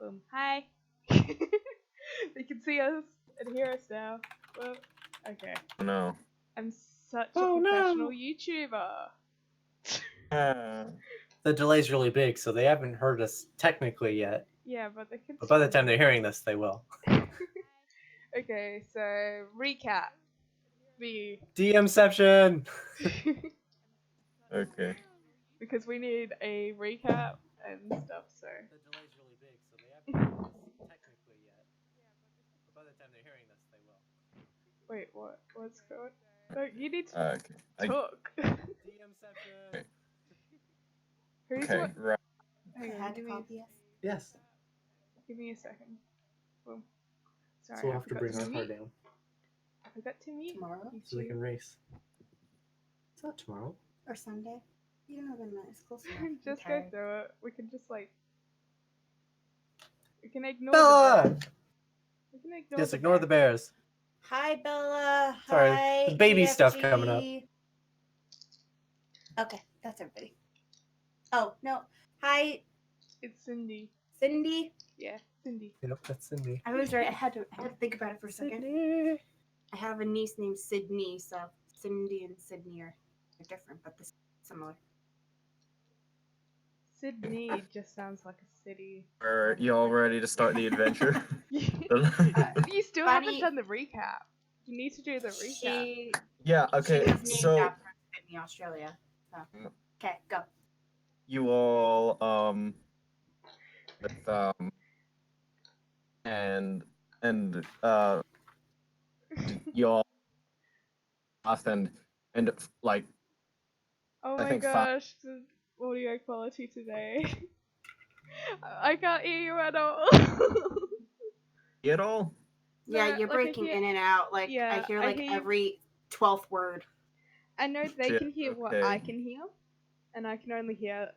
Boom. Hi. They can see us and hear us now. Well, okay. No. I'm such a Oh, professional no. YouTuber. The delay's really big, so they haven't heard us technically yet. Yeah, but they can. But by the time they're hearing this, they will. Okay, so recap. The DMception! Okay. because we need a recap and stuff. So The delay's really big, so they haven't heard us technically yet. But by the time they're hearing this, they will. wait, what? What's going? No, you need to Okay. talk. DMception! Who's Okay. what? Right. Hang I on, had to give me, copy us. Yes. give me a second. Boom. Sorry, So we'll I have to forgot bring to our car mute. down I forgot to mute. Tomorrow so they YouTube. can race. It's not tomorrow. or Sunday. You don't know when it's close enough. I'm Just go tired. through it. We can just like. We can ignore Bella! the bears. We can ignore Just the ignore the bears. bears. Hi, Bella. Sorry, Hi, the baby stuff GFG. coming up. Okay, that's everybody. Oh, no. Hi, It's Cindy. Cindy. Yeah, Cindy. Yep, that's Cindy. I was right. I had to think about it for a second. Sydney. I have a niece named Sydney, so Cindy and Sydney are different, but similar. Sydney just sounds like a city. Are you all ready to start the adventure? You still haven't Funny- done the recap. You need to do the recap. She Yeah. Okay. was named So after Sydney, Australia. So. Okay, go. you all with and you all off and like Oh I my think gosh, the audio quality today. I can't hear you at all. at all. Yeah, No, you're like, I breaking hear- in and out. Like yeah, I hear I like hear you. every 12th word. I know they Yeah, can hear what okay. I can hear, and I can only hear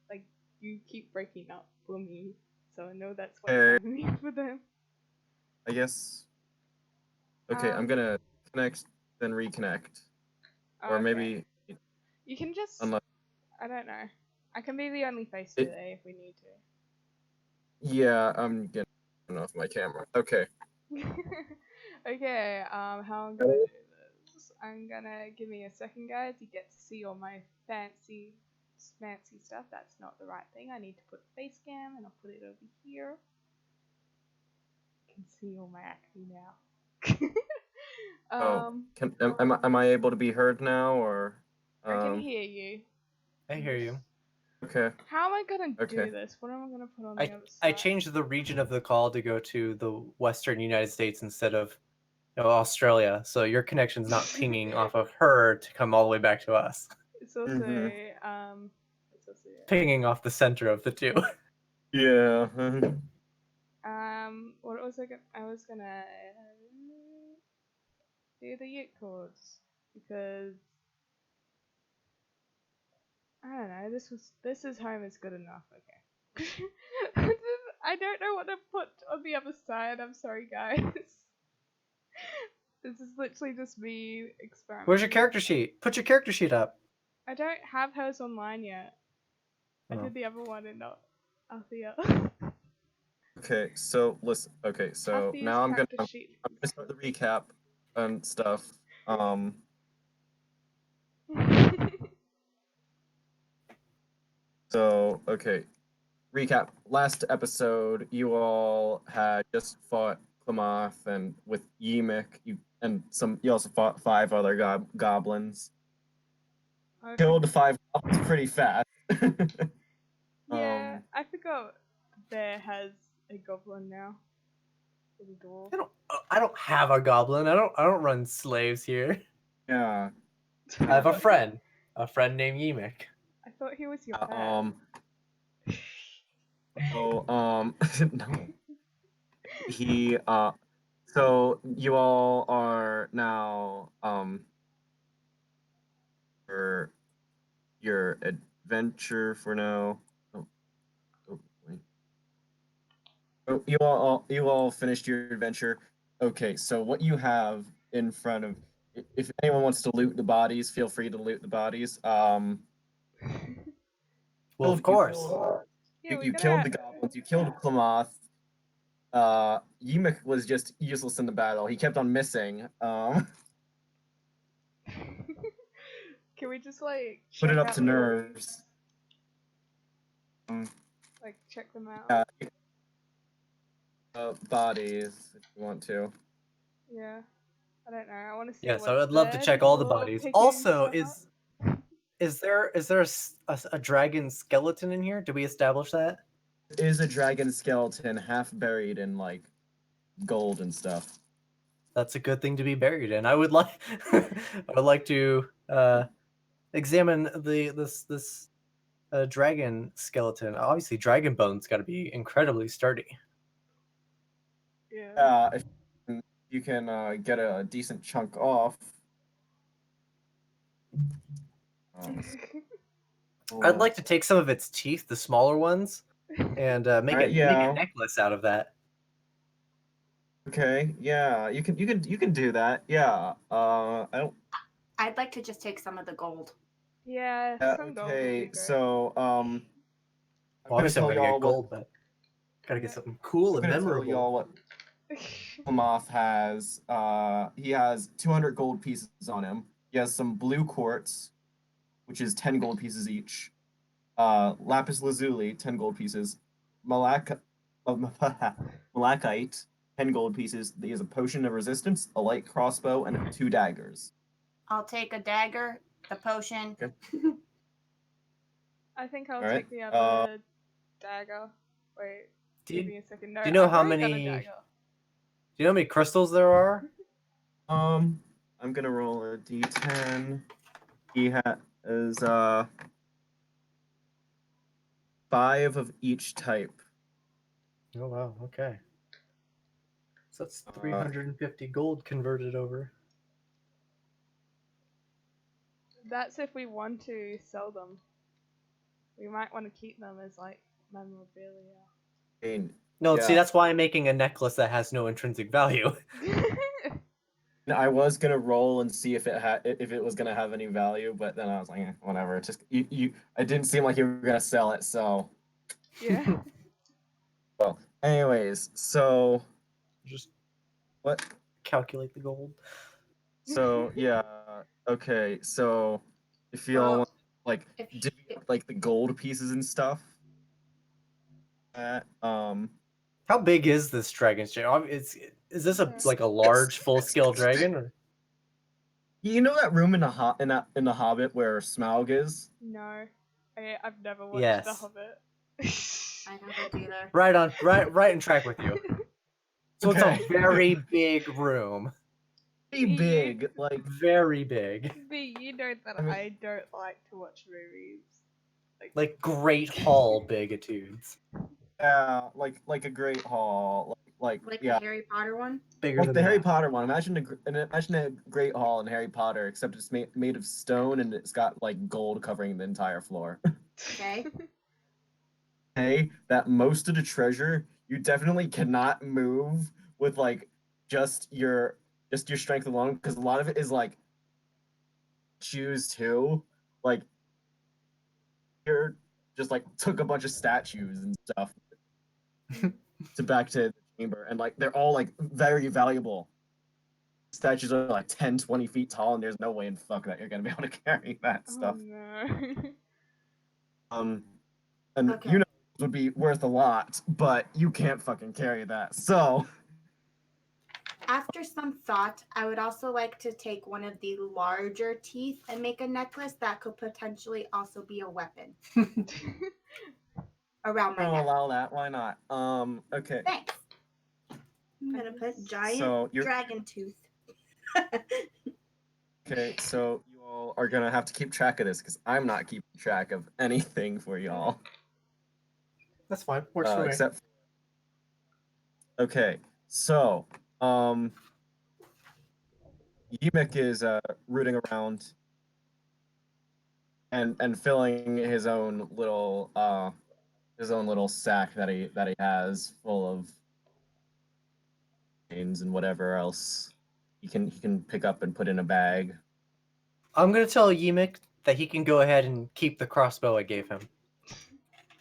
like you keep breaking up for me. So I know that's what's Okay. happening for them. I guess. Okay, I'm gonna connect, then reconnect, or Okay. maybe You can just. unless. I don't know. I can be the only face It- today if we need Yeah, I'm getting off my camera. Okay. to. Okay. How I'm gonna do this? I'm gonna give me a second, guys. You get to see all my fancy stuff. That's not the right thing. I need to put face cam, and I'll put it over here. You can see all my acne now. Am I able to be heard now, or? I can hear you. I hear you. Okay. How am I gonna Okay. do this? What am I gonna put on the other I side? changed the region of the call to go to the Western United States instead of Australia, so your connection's not pinging off of her to come all the way back to us. It's also It's also Pinging off the center of the two. Yeah. What was I was gonna do the Ute chords because I don't know. This is home is good enough. Okay. I don't know what to put on the other side. I'm sorry, guys. This is literally just me experimenting. Where's your character sheet? Put your character sheet up. I don't have hers online yet. I Oh. did the other one and not Althea. Okay. So listen. Okay. So Althea's now I'm character gonna sheet. start the recap and stuff. So okay. Recap. Last episode, you all had just fought Klamath and with Yemek. You also fought 5 other goblins. Killed 5 goblins pretty fast. Yeah, I forgot Bear has a goblin now. For the dwarf. I don't have a goblin. I don't run slaves here. Yeah. I have a friend named Yemek. I thought he was your pet. So no. He so you all are now for your adventure for now. Wait. Oh, you all finished your adventure. Okay, so what you have in front of, if anyone wants to loot the bodies, feel free to loot the bodies. Well, of course. Yeah, You killed the goblins. You killed Klamath. Yemek was just useless in the battle. He kept on missing. Can we just like Put check it up out to the nerves. bodies? Like check them out. Bodies, if you want to. Yeah. I don't know. I want to see Yes, what's I would love to there check all the before bodies. picking Also, stuff up. is there a dragon skeleton in here? Did we establish that? There is a dragon skeleton half buried in like gold and stuff. That's a good thing to be buried in. I would like I would like to examine this dragon skeleton. Obviously, dragon bones got to be incredibly sturdy. Yeah. If you can get a decent chunk off. I'd like to take some of its teeth, the smaller ones, and make Alright, make yeah. a necklace out of that. Okay, yeah, you can do that. Yeah. I don't. I'd like to just take some of the gold. Yeah, some gold would be Okay, great. so I'm Well, gonna obviously, I'm tell gonna y'all get what gold, but gotta get something cool I'm and gonna tell memorable. y'all what Moth has. He has 200 gold pieces on him. He has some blue quartz, which is 10 gold pieces each. Lapis lazuli, 10 gold pieces. Malachite, 10 gold pieces. He has a potion of resistance, a light crossbow, and 2 daggers. I'll take a dagger, the potion. Okay. I think I'll Alright, take the other dagger. Wait, Do give you, me a second. No, do you know I've how already got a many? dagger. Do you know how many crystals there are? I'm gonna roll a d10. He has 5 of each type. Oh wow, okay. So that's 350 gold converted over. That's if we want to sell them. We might want to keep them as like memorabilia. No, see, Yeah. that's why I'm making a necklace that has no intrinsic value. I was gonna roll and see if it was gonna have any value, but then I was like, whatever. It just it didn't seem like you were gonna sell it, so. Yeah. Well, anyways, so Just what? calculate the gold. So yeah, okay. So if you all Well, want like if divvy up like the gold pieces and stuff, How big is this dragon's chain? Is this like a large full scale dragon? Or? you know that room in the Hobbit where Smaug is? No, I've never watched Yes. The Hobbit. I haven't either. Right in track with you. So Okay. it's a very big room. Pretty big, like Very big. B, you know that I mean- I don't like to watch movies. Like Great Hall bigitudes. yeah, like a great hall, Like yeah. the Harry Potter one? Bigger Well, than the Harry that. Potter one. Imagine a great hall in Harry Potter, except it's made of stone and it's got like gold covering the entire floor. Okay. Hey, that most of the treasure you definitely cannot move with like just your strength alone, because a lot of it is like shoes too. Like you're just like took a bunch of statues and stuff to back to the chamber, and like they're all like very valuable. Statues are like 10, 20 feet tall, and there's no way in fuck that you're gonna be able to carry that Oh stuff. no. And Okay. you know it would be worth a lot, but you can't fucking carry that. So After some thought, I would also like to take one of the larger teeth and make a necklace that could potentially also be a weapon around my I'll neck. allow that. Why not? Okay. Thanks. I'm gonna put giant So you're dragon tooth. okay. So you all are gonna have to keep track of this because I'm not keeping track of anything for y'all. That's fine. Works for me. Except. Okay. So Yemek is rooting around and filling his own little sack that he has full of chains and whatever else he can pick up and put in a bag. I'm gonna tell Yemek that he can go ahead and keep the crossbow I gave him.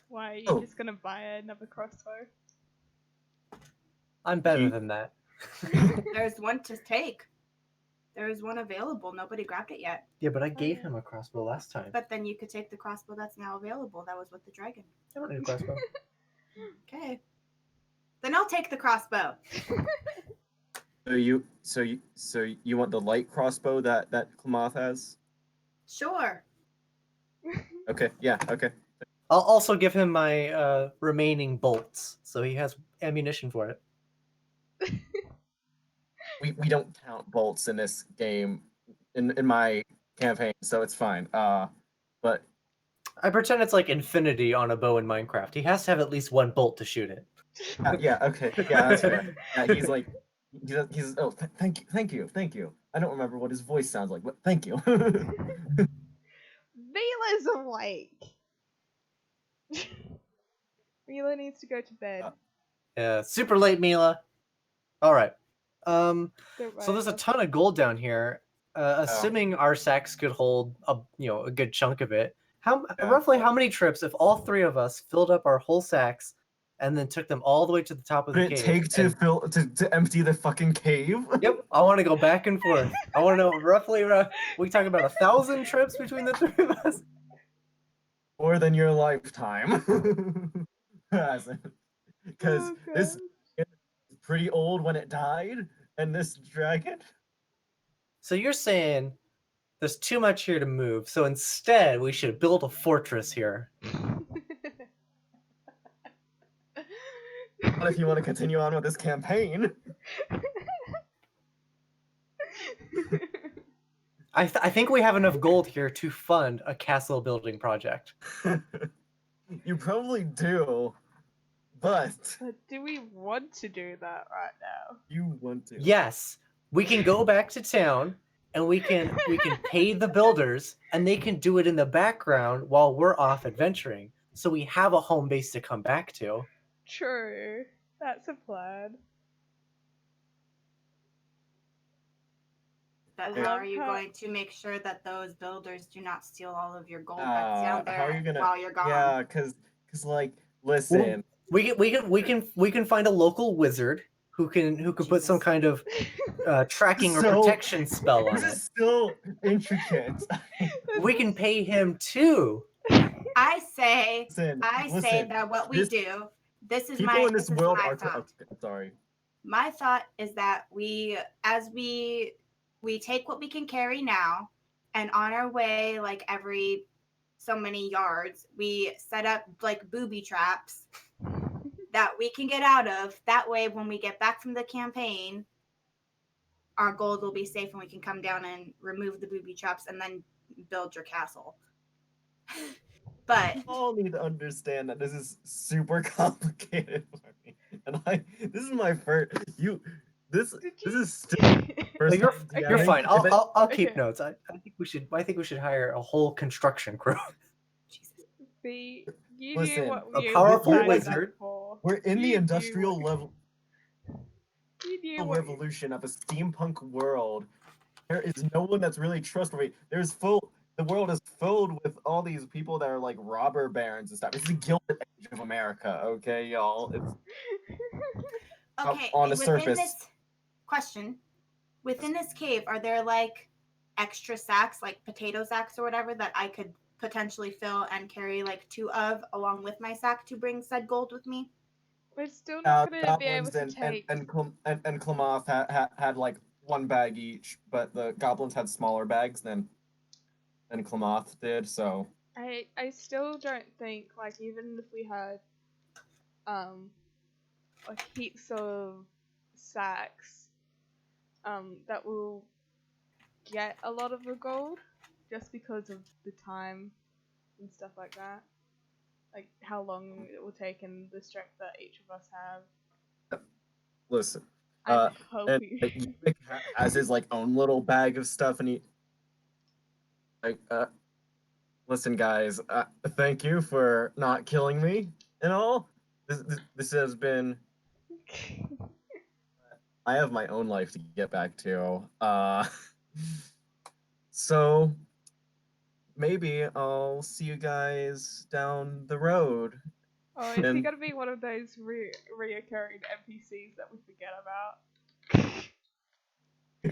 Why are you Oh. just gonna buy another crossbow? I'm better than that. There's one to take. There's one available. Nobody grabbed it yet. Yeah, but I gave him a crossbow last time. But then you could take the crossbow that's now available. That was with the dragon. I don't need a crossbow. Okay. Then I'll take the crossbow. So you want the light crossbow that Klamath has? Sure. Okay, yeah, okay. I'll also give him my remaining bolts, so he has ammunition for it. We don't count bolts in this game in my campaign, so it's fine. But I pretend it's like infinity on a bow in Minecraft. He has to have at least one bolt to shoot it. yeah, okay, yeah, that's fair. Yeah, he's like, he's oh, thank you. I don't remember what his voice sounds like, but thank you. Mila's awake. Mila needs to go to bed. Yeah, super late, Mila. All right. Don't So there's a worry. ton of gold down here. Assuming our sacks could hold a good chunk of it. Roughly how many trips if all three of us filled up our whole sacks and then took them all the way to the top of the Would it cave? take to empty the fucking cave? Yep, I want to go back and forth. I want to know roughly. We talk about 1,000 trips between the three of us. More than your lifetime. Because Oh, this God. is pretty old when it died, and this dragon. So you're saying there's too much here to move. So instead, we should build a fortress here. What if you want to continue on with this campaign? I think we have enough gold here to fund a castle building project. You probably do, but But do we want to do that right now? you want to. Yes, we can go back to town and we can pay the builders and they can do it in the background while we're off adventuring. So we have a home base to come back to. True. That's a plan. But I how love are you how- going to make sure that those builders do not steal all of your gold that's down How are you there gonna? while you're gone? Yeah, cause like, listen. We can find a local wizard who can put some Jesus. kind of tracking or So- protection spell on This it. is still intricate. We can pay him too. I say Listen, that what we this- do. This is people my in this this is world my are. thought. Sorry. My thought is that we take what we can carry now, and on our way, like every so many yards, we set up like booby traps that we can get out of. That way, when we get back from the campaign, our gold will be safe and we can come down and remove the booby traps and then build your castle. But You all need to understand that this is super complicated for me, and this is my first. This is still first. You're time you're DMing. fine. I'll keep Okay. notes. I think we should hire a whole construction crew. Jesus. See, you Listen, knew what a we powerful signed up wizard. for. We're in the You knew industrial what- level You knew what revolution of a steampunk world. There is no one that's really trustworthy. The world is filled with all these people that are like robber barons and stuff. It's the Gilded Age of America, okay, y'all. It's Okay, on the within surface. this question, within this cave, are there like extra sacks, like potato sacks or whatever, that I could potentially fill and carry like 2 of along with my sack to bring said gold with me? We're still not gonna be able Goblins to take. and Klamath had like one bag each, but the goblins had smaller bags than Klamath did, so I still don't think, like, even if we had like heaps of sacks, that will get a lot of the gold just because of the time and stuff like that. Like how long it will take and the strength that each of us have. listen. I'm And hoping. Yurik has his like own little bag of stuff, and he like, listen, guys, thank you for not killing me and all. This has been. I have my own life to get back to. So maybe I'll see you guys down the road. Oh, is he And- gonna be one of those reoccurring NPCs that we forget about?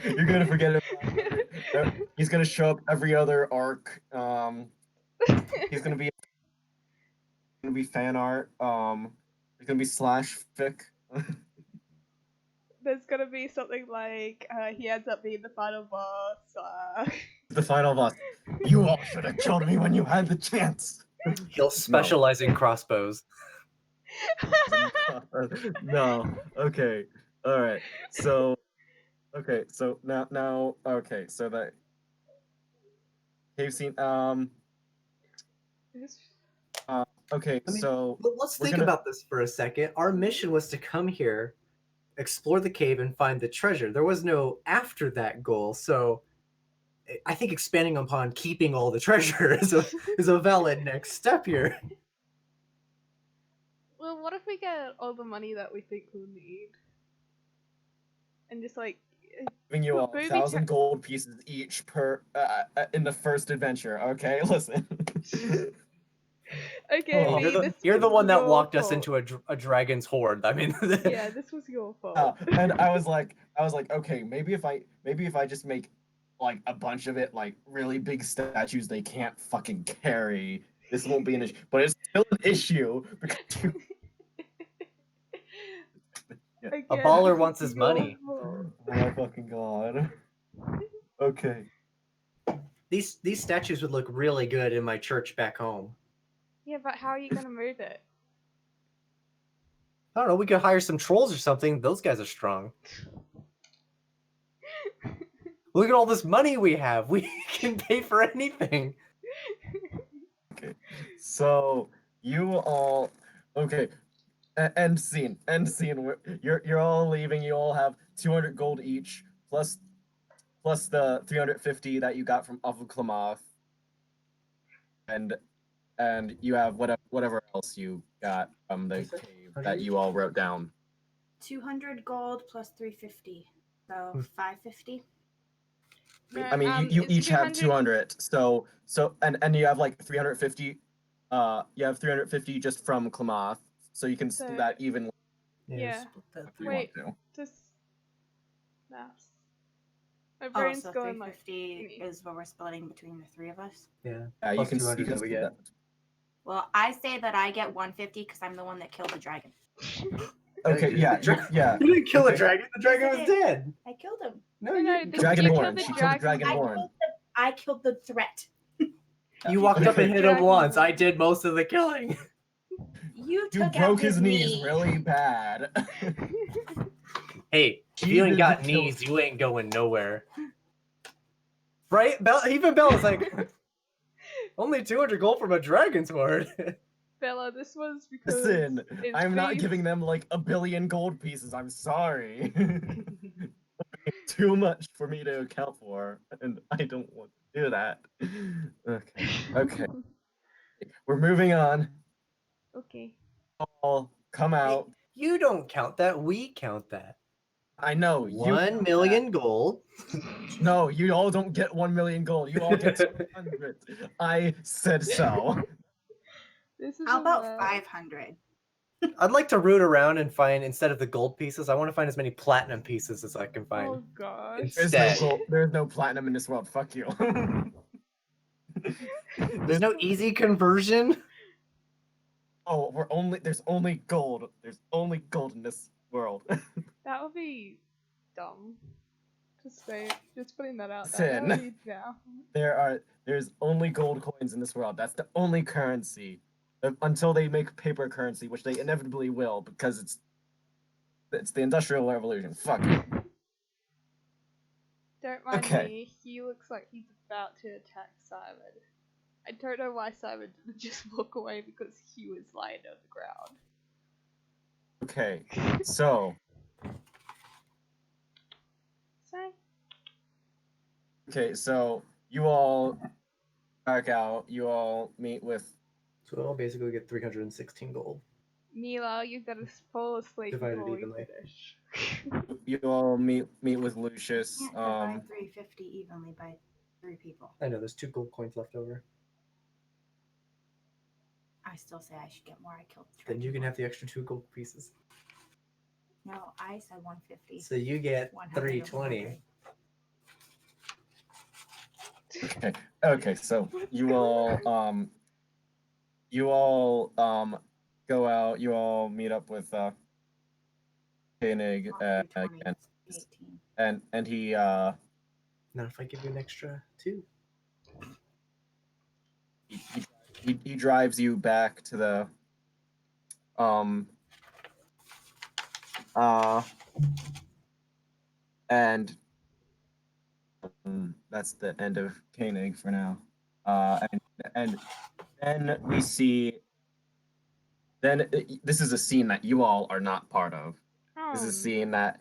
You're gonna forget about he's gonna show up every other arc. He's gonna be fan art. He's gonna be slash fic. There's gonna be something like he ends up being the final boss. The final boss. You all should have killed me when you had the chance. He'll specialize in crossbows. No. Okay. All right. So. Okay. So now. Okay. So that cave scene. Okay. I mean, So But let's we're think gonna- about this for a second. Our mission was to come here, explore the cave, and find the treasure. There was no after that goal, so I think expanding upon keeping all the treasure is a valid next step here. Well, what if we get all the money that we think we'll need, and just like giving you put all booby 1,000 gold pieces each per in the first adventure. Okay, listen. okay, Oh, V, You're the this one was that your walked us fault. into a dragon's horde. I mean, Yeah, this was your fault. And I was like, okay, maybe if I just make like a bunch of it like really big statues they can't fucking carry, this won't be an issue. But it's still an issue because you. Again, A baller this wants was his your money. fault. Oh my fucking god. Okay. these statues would look really good in my church back home. Yeah, but how are you gonna move it? I don't know. We could hire some trolls or something. Those guys are strong. Look at all this money we have. We can pay for anything. Okay. So you all okay. End scene. End scene. You're all leaving. You all have 200 gold each, plus the 350 that you got from off of Klamath, and you have whatever else you got from the Is it cave 100 that you all wrote down. 200 gold plus 350. So 550. No, I mean, you it's each have 200. 200. So and you have like 350. You have 350 just from Klamath, so you can split So- that evenly Yeah. split that if you Wait. want to. Just maths. My Oh, brain's so going like 350 is what we're splitting between the three of us. Yeah. Yeah, you Plus can 200 that we split get. that. Well, I say that I get 150 because I'm the one that killed the dragon. Okay, yeah, yeah. You didn't kill the Okay. dragon. The dragon was dead. I killed him. No, No, you no, didn't. the- kill you Dragonborn. killed the She killed the dragon. Dragonborn. I killed the threat. You walked up and hit him Dragonborn. once. I did most of the killing. You You took broke out his knees knee. really bad. Hey, if She you ain't did got the kill. knees, you ain't going nowhere. Right? Even Bella's like, only 200 gold from a dragon's horde. Bella, this was because Listen, it's I'm not V's- giving them like 1 billion gold pieces. I'm sorry. Too much for me to account for, and I don't want to do that. Okay. Okay. We're moving on. Okay. All come out. You don't count that. We count that. I know you. 1 million gold. No, you all don't get 1 million gold. You all get 200. I said so. This is How a about lot. 500? I'd like to root around and find, instead of the gold pieces, I want to find as many platinum pieces as I can find. Oh gosh. Instead. There's no platinum in this world. Fuck you. There's no easy conversion. Oh, there's only gold. There's only gold in this world. That would be dumb. Just putting that out there. That Sin. would be dumb. There's only gold coins in this world. That's the only currency. Until they make paper currency, which they inevitably will, because it's the Industrial Revolution. Fuck you. Don't mind Okay. me. He looks like he's about to attack Simon. I don't know why Simon didn't just walk away because he was lying on the ground. Okay, so So, so you all back out. You all meet with. So I'll basically get 316 gold. Mila, you gotta fall asleep Divided before we evenly. finish. You all meet with Lucius. Can't divide 350 evenly by 3 people. I know, there's 2 gold coins left over. I still say I should get more. I killed the Then you can dragon. have the extra 2 gold pieces. No, I said 150. So you get 100 or 320. Okay, so you all go out, you all meet up with Koenig Not 320, again. it's 18. And he Now if I give you an extra 2. he drives you back to the and that's the end of Koenig for now. And then we see. Then this is a scene that you all are not part of. This is a scene that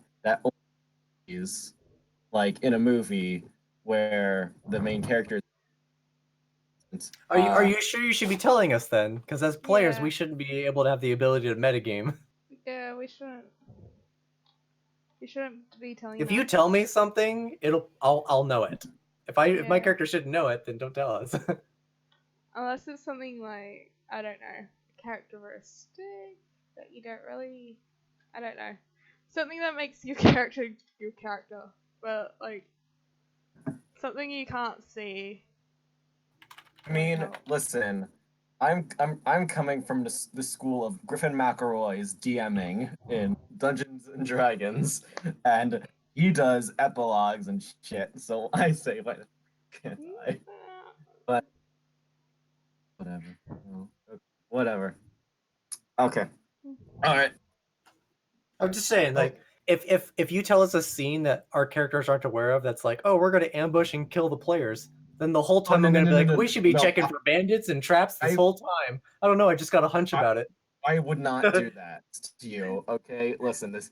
is like in a movie where the main character. Are you sure you should be telling us then? Because as players, Yeah. we shouldn't be able to have the ability to metagame. Yeah, we shouldn't. You shouldn't be telling. If you tell me something, I'll know it. If my Yeah. character shouldn't know it, then don't tell us. Unless it's something like, I don't know, a characteristic that you don't really, I don't know, something that makes your character your character, but like something you can't see. I mean, listen, I'm coming from the school of Griffin McElroy's DMing in Dungeons and Dragons, and he does epilogues and shit. So I say, why can't I? But whatever. Whatever. Okay. All right. I'm just saying, like, if you tell us a scene that our characters aren't aware of, that's like, oh, we're gonna ambush and kill the players, then the whole time I'm gonna be like, we should be checking for bandits and traps this whole time. I don't know, I just got a hunch about it. I would not do that to you. Okay, listen, this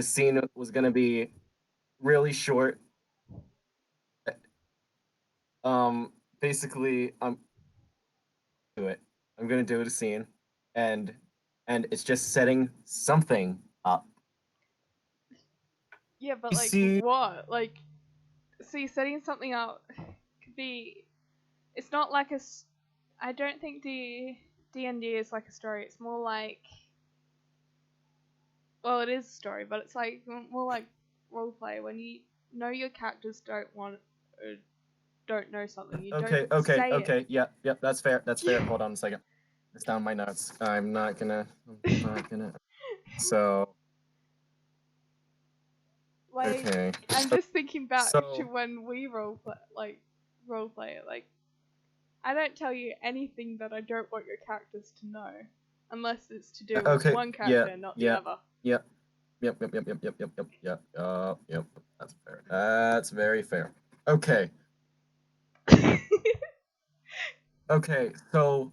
scene was gonna be really short. Basically, I'm gonna do a scene, and it's just setting something up. Yeah, but You like see, what? Like, see, setting something up could be. It's not like I don't think D&D is like a story. It's more like. Well, it is a story, but it's like more like roleplay when you know your characters don't know something. You okay, don't say it. yeah, that's fair. That's fair. Hold on a second. It's down my notes. I'm not gonna. So. Like, Okay. I'm just thinking back So- to when we roleplay it. Like, I don't tell you anything that I don't want your characters to know, unless it's to do with Okay, one character, yeah, not yeah. the other. Yep. That's fair. That's very fair. Okay. Okay. So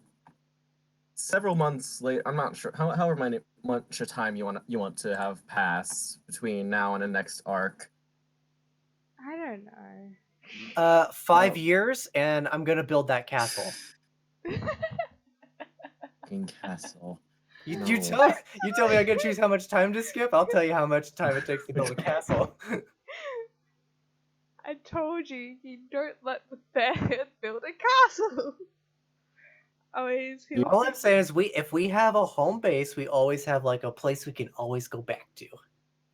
several months later, I'm not sure however much time you want to have pass between now and the next arc. I don't know. 5 years, and I'm gonna build that castle. Fucking castle. You No. tell me I can choose how much time to skip. I'll tell you how much time it takes to build a castle. I told you don't let the bear build a castle. Always feel. All I'm saying is, if we have a home base, we always have like a place we can always go back to.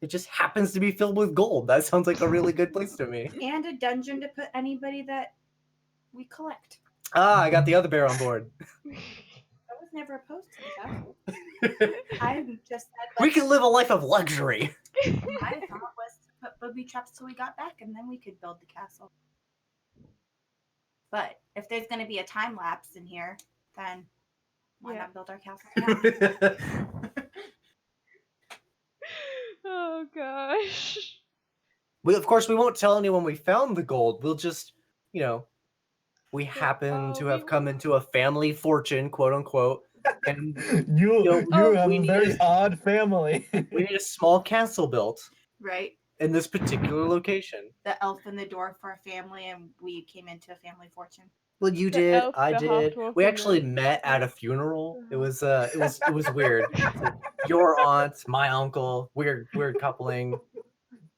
It just happens to be filled with gold. That sounds like a really good place to me. And a dungeon to put anybody that we collect. Ah, I got the other bear on board. I was never opposed to the castle. I just said We can live a life of luxury. my thought was to put booby traps till we got back, and then we could build the castle. But if there's going to be a time lapse in here, then why not build our castle now? Oh gosh. Of course, we won't tell anyone we found the gold. We'll just, we happen to have come into a family fortune, quote unquote, and you have we a need very odd family. we need a small castle built Right. in this particular location. The elf and the dwarf for a family, and we came into a family fortune. Well, you The did, elf, I the did. half-dwarf, We and actually the- met at a funeral. It was weird. Your aunt, my uncle, weird coupling.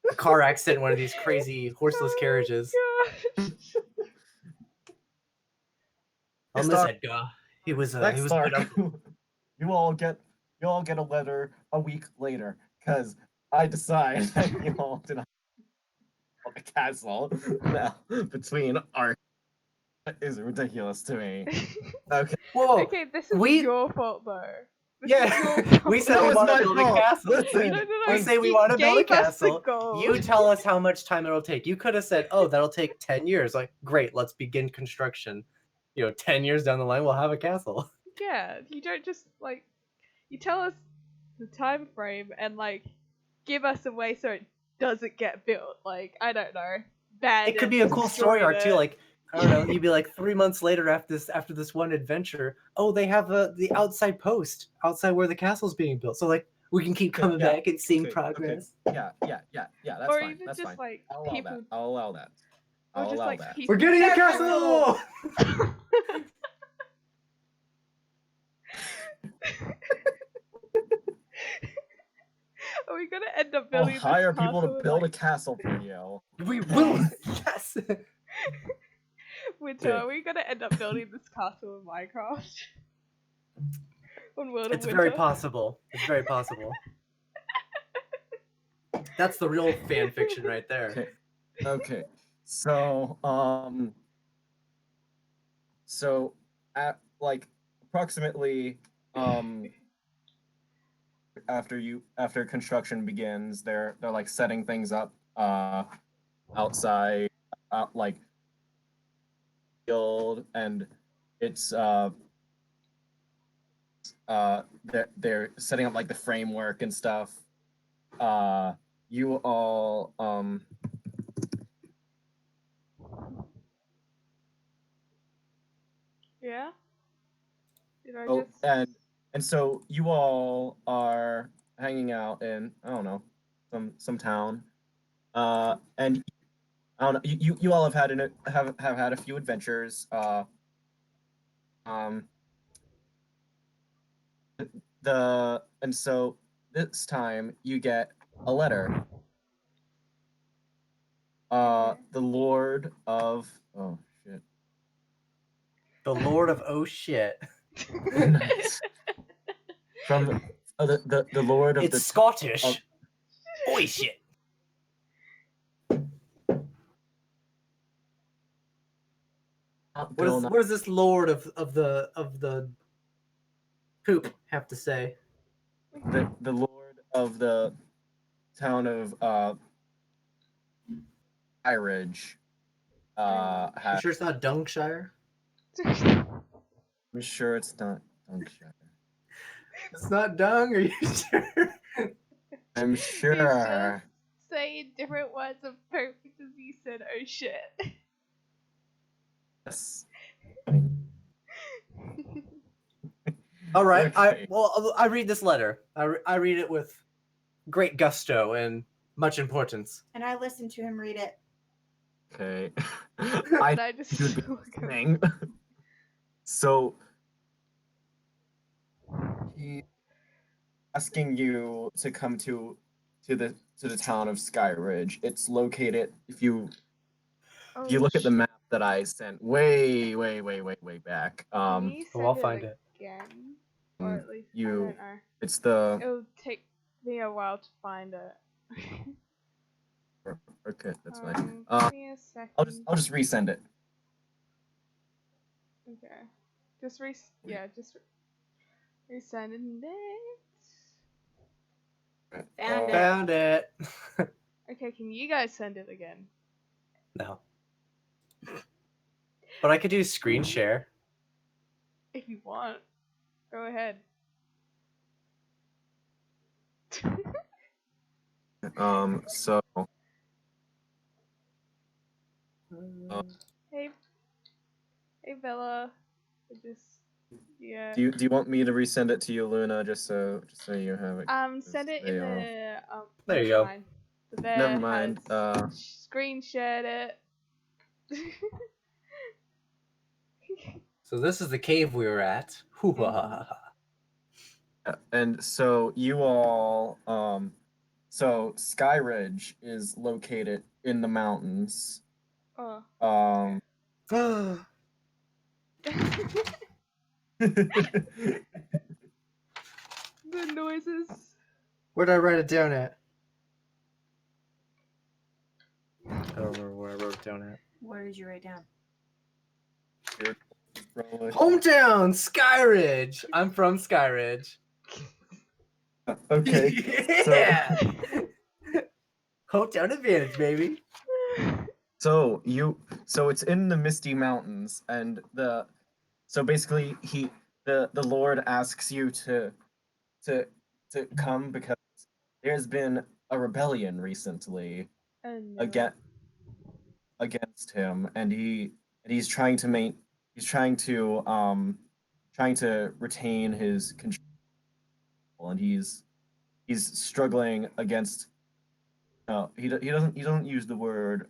A car accident in one of these crazy horseless carriages. Gosh. I'll miss Edgar. He was he Next was part, good uncle. you all get a letter a week later because I decide that you all do not build a castle now between our is ridiculous to me. Okay. Whoa, Okay, this is we your fault though. This is yeah, your we fault. said That we was want to my build a fault. castle. Listen, No, We no, say we you want to build a gave us the castle. gold. You tell us how much time it'll take. You could have said, "Oh, that'll take 10 years." Like, great, let's begin construction. 10 years down the line, we'll have a castle. Yeah, you don't just like you tell us the time frame and like give us a way so it doesn't get built. Like I don't know, It could be a cool story arc too. It. Like, I don't know, you'd be like 3 months later after this one adventure. Oh, they have the outside post outside where the castle's being built. So like we can keep coming back and seeing progress. Yeah. That's Or fine. even That's just fine. like I'll allow people, that. I'll allow that. or I'll just allow like that. people. We're getting a Never castle. Are we gonna end up I'll building this hire people castle to in, build a like, castle for you. We will. Yes. Winter? Okay. Are we gonna end up building this castle in Minecraft? On World of It's Winter? very possible. It's very possible. That's the real fan fiction right there. Okay. Okay. So so at like approximately after construction begins, they're like setting things up outside like field, and it's they're setting up like the framework and stuff. You all Yeah. Did I oh, just? and so you all are hanging out in, I don't know, some town, and I don't know, you all have had a few adventures. Um, and so this time you get a letter. The Lord of, oh shit. The Lord of Oh shit. Nice. From the Lord of It's Scottish. of- Oi shit. What does this Lord of the poop have to say? the Lord of the town of High Ridge. You sure it's not Dunkshire? I'm sure it's not Dunkshire. It's not Dung, are you sure? I'm sure. Saying different words of poop because you said oh shit. Yes. All right. Okay. I read this letter. I read it with great gusto and much importance. And I listened to him read it. Okay. I just You'd be listening. So he's asking you to come to the town of Skyridge. It's located, if you look at the map that I sent way back. Can you I'll send find it. again? Or at least I don't know. It's the It'll take me a while to find it. okay, that's fine. Give me a second. I'll just resend it. Okay. Just resending it. Found it. Okay, can you guys send it again? No. But I could do screen share. If you want. Go ahead. So Hey Bella. Yeah. do you want me to resend it to you, Luna, just so you have it? Send it in the There you go. Mind. The bear Never mind. has screen shared it. So this is the cave we were at. and so you all so Skyridge is located in the mountains. Oh. Um The noises. Where'd I write it down at? I don't remember where I wrote it down at. What did you write down? Probably. Hometown, Skyridge. I'm from Skyridge. Okay. Yeah. Hometown advantage, baby. So it's in the Misty Mountains, and so basically the Lord asks you to come because there's been a rebellion recently Oh no. against him, and he's trying to retain his control, and he's struggling against. No, he doesn't use the word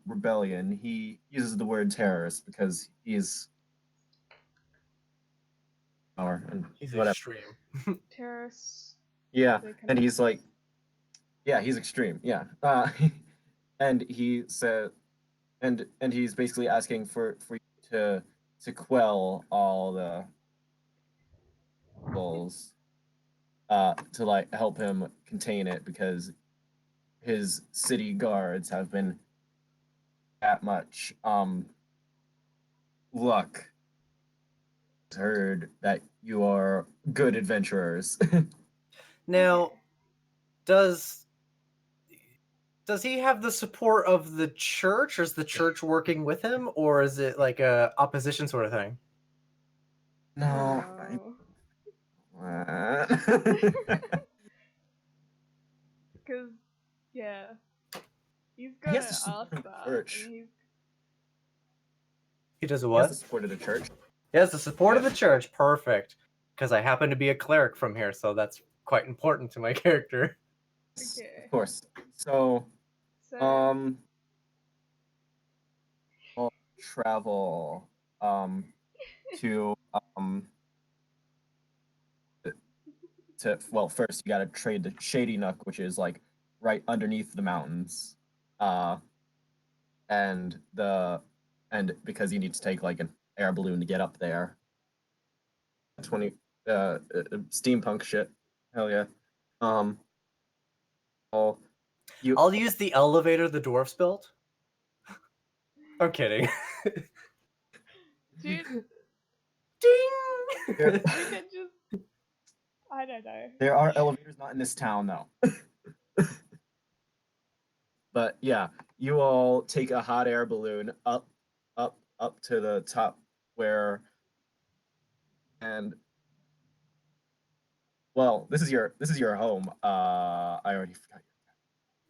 rebellion. He uses the word terrorist because he's or and He's whatever. extreme. Terrace. Yeah, They and kind he's like, yeah, he's extreme. Yeah, and he said, and he's basically asking for you to quell all the bulls, to like help him contain it because his city guards have been that much luck. Heard that you are good adventurers. Now, does he have the support of the church, or is the church working with him, or is it like a opposition sort of thing? No. Oh. Because, yeah. He's He got has to the support ask of the that. church. And he's He does a He has what? the support of the church. He has the support of Yeah. the church. Perfect. Because I happen to be a cleric from here, so that's quite important to my character. Okay. Of course. So, So, I'll travel to well, first you got to trade the Shady Nook, which is like right underneath the mountains. And because you need to take like an air balloon to get up there. 20 steampunk shit. Hell yeah. I'll I'll use the elevator the dwarfs built. I'm kidding. dude, Ding! we could just. I don't know. There are elevators, not in this town though. But yeah, you all take a hot air balloon up to the top where, and well, this is your home. I already forgot.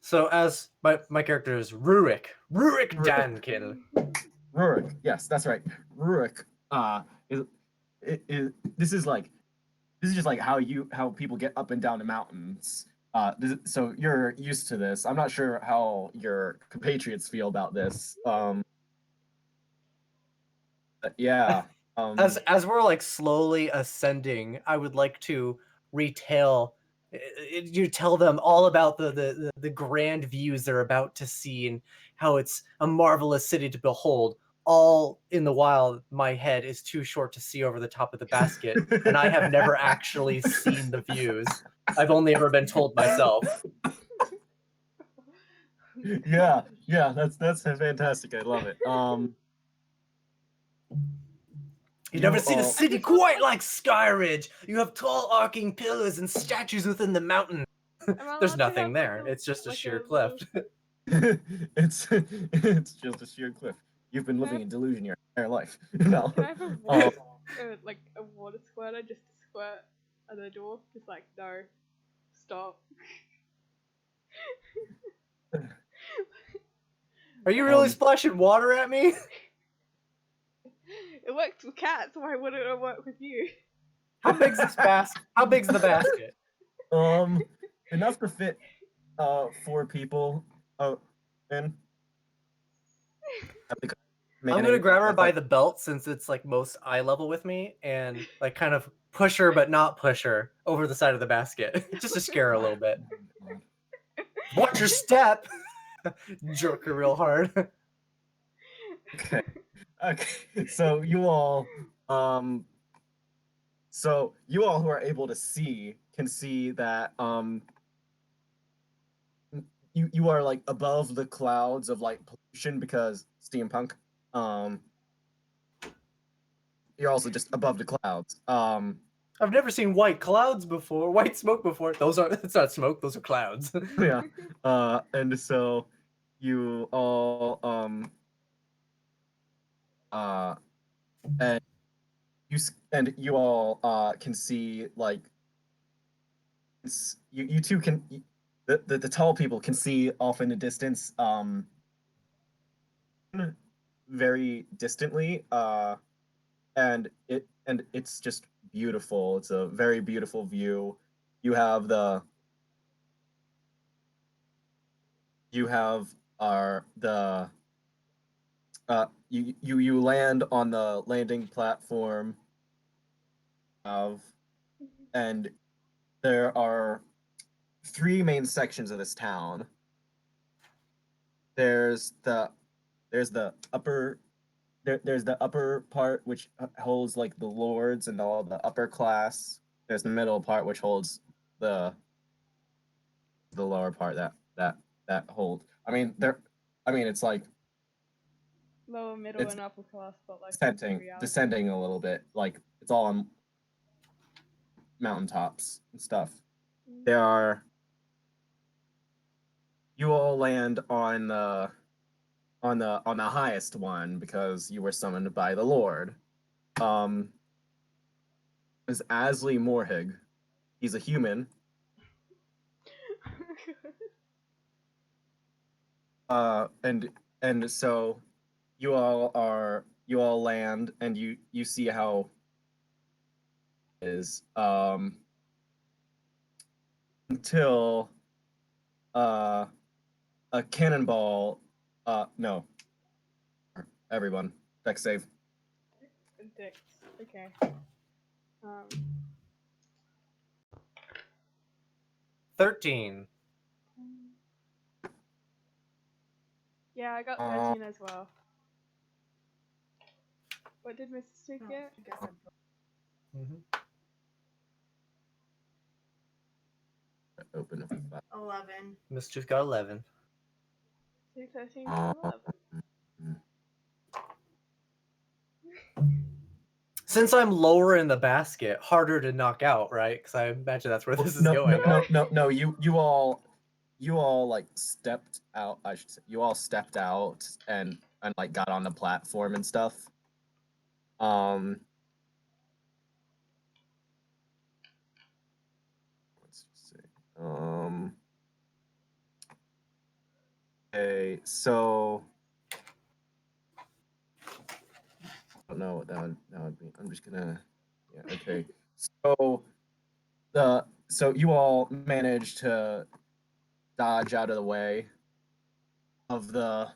So as my character is Rurik Dankill. Rurik, yes, that's right. Rurik this is just like how people get up and down the mountains. So you're used to this. I'm not sure how your compatriots feel about this. But yeah. As we're like slowly ascending, I would like to retell you tell them all about the grand views they're about to see and how it's a marvelous city to behold. All in the while, my head is too short to see over the top of the basket, and I have never actually seen the views. I've only ever been told myself. yeah, that's fantastic. I love it. You've never seen a all- city quite like Skyridge. You have tall arcing pillars and statues within the mountain. Am I There's allowed to nothing have, there. like, It's just a like sheer little- cliff. it's just a sheer cliff. You've been living in delusion your entire life. No. Can I have a water, like a water squirter just to squirt at the door? Just like, no, stop. Are you really Um, splashing water at me? It works with cats. Why wouldn't it work with you? How big's this basket? How big's the basket? Enough to fit 4 people in. I'm gonna grab her by the belt since it's like most eye level with me, and like kind of push her but not push her over the side of the basket, just to scare her a little bit. Watch your step. Jerk her real hard. Okay. So you all So you all who are able to see can see that you are like above the clouds of like pollution because steampunk. Um, you're also just above the clouds. I've never seen white clouds before. White smoke before. It's not smoke. Those are clouds. Yeah. And so you all and you all can see like you two can the tall people can see off in the distance very distantly and it's just beautiful. It's a very beautiful view. You have the you have the you land on the landing platform of and there are three main sections of this town. There's the there's the upper there's the upper part which holds like the lords and all the upper class. There's the middle part which holds the lower part that holds. I mean it's like Lower, middle, it's and upper class, but like descending a little bit. Like it's all on mountaintops and stuff. There are you all land on the highest one because you were summoned by the Lord. Is Asley Morhig. He's a human. And so you all land and you see how it is until a cannonball no everyone deck save. Dicks. Okay. Um, 13. yeah, I got 13 as well. What did Mrs. Stick get? I guess I'm Mm-hmm. Open up 11. Mischief got 11. 2, 13, 11. Since I'm lower in the basket, harder to knock out, right? Because I imagine that's where this is going. No. You all like stepped out. I should say you all stepped out and like got on the platform and stuff. Let's just see. Okay, so I don't know what that would be. I'm just gonna okay. So you all managed to dodge out of the way of the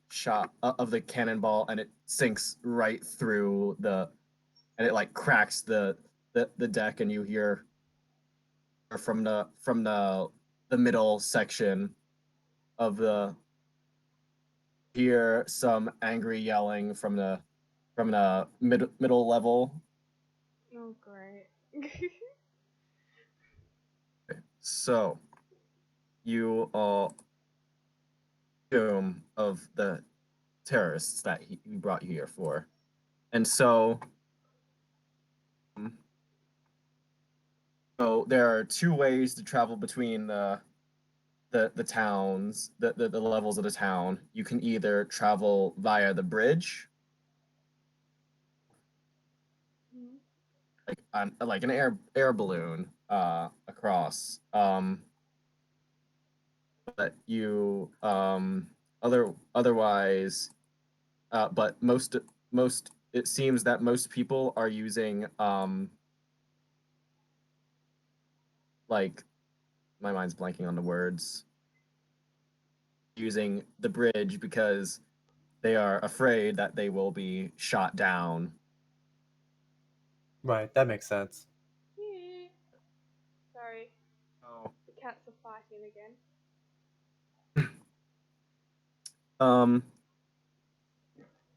shot of the cannonball and it sinks right through and it like cracks the deck and you hear from the middle section of the hear some angry yelling from the middle level. Oh, great. So you all doom of the terrorists that he brought you here for, and so there are two ways to travel between the towns, the levels of the town. You can either travel via the bridge, like an air balloon across. But you otherwise, but most it seems that most people are using like my mind's blanking on the words. Using the bridge because they are afraid that they will be shot down. Right, that makes sense. Sorry. Oh. The cats are fighting again.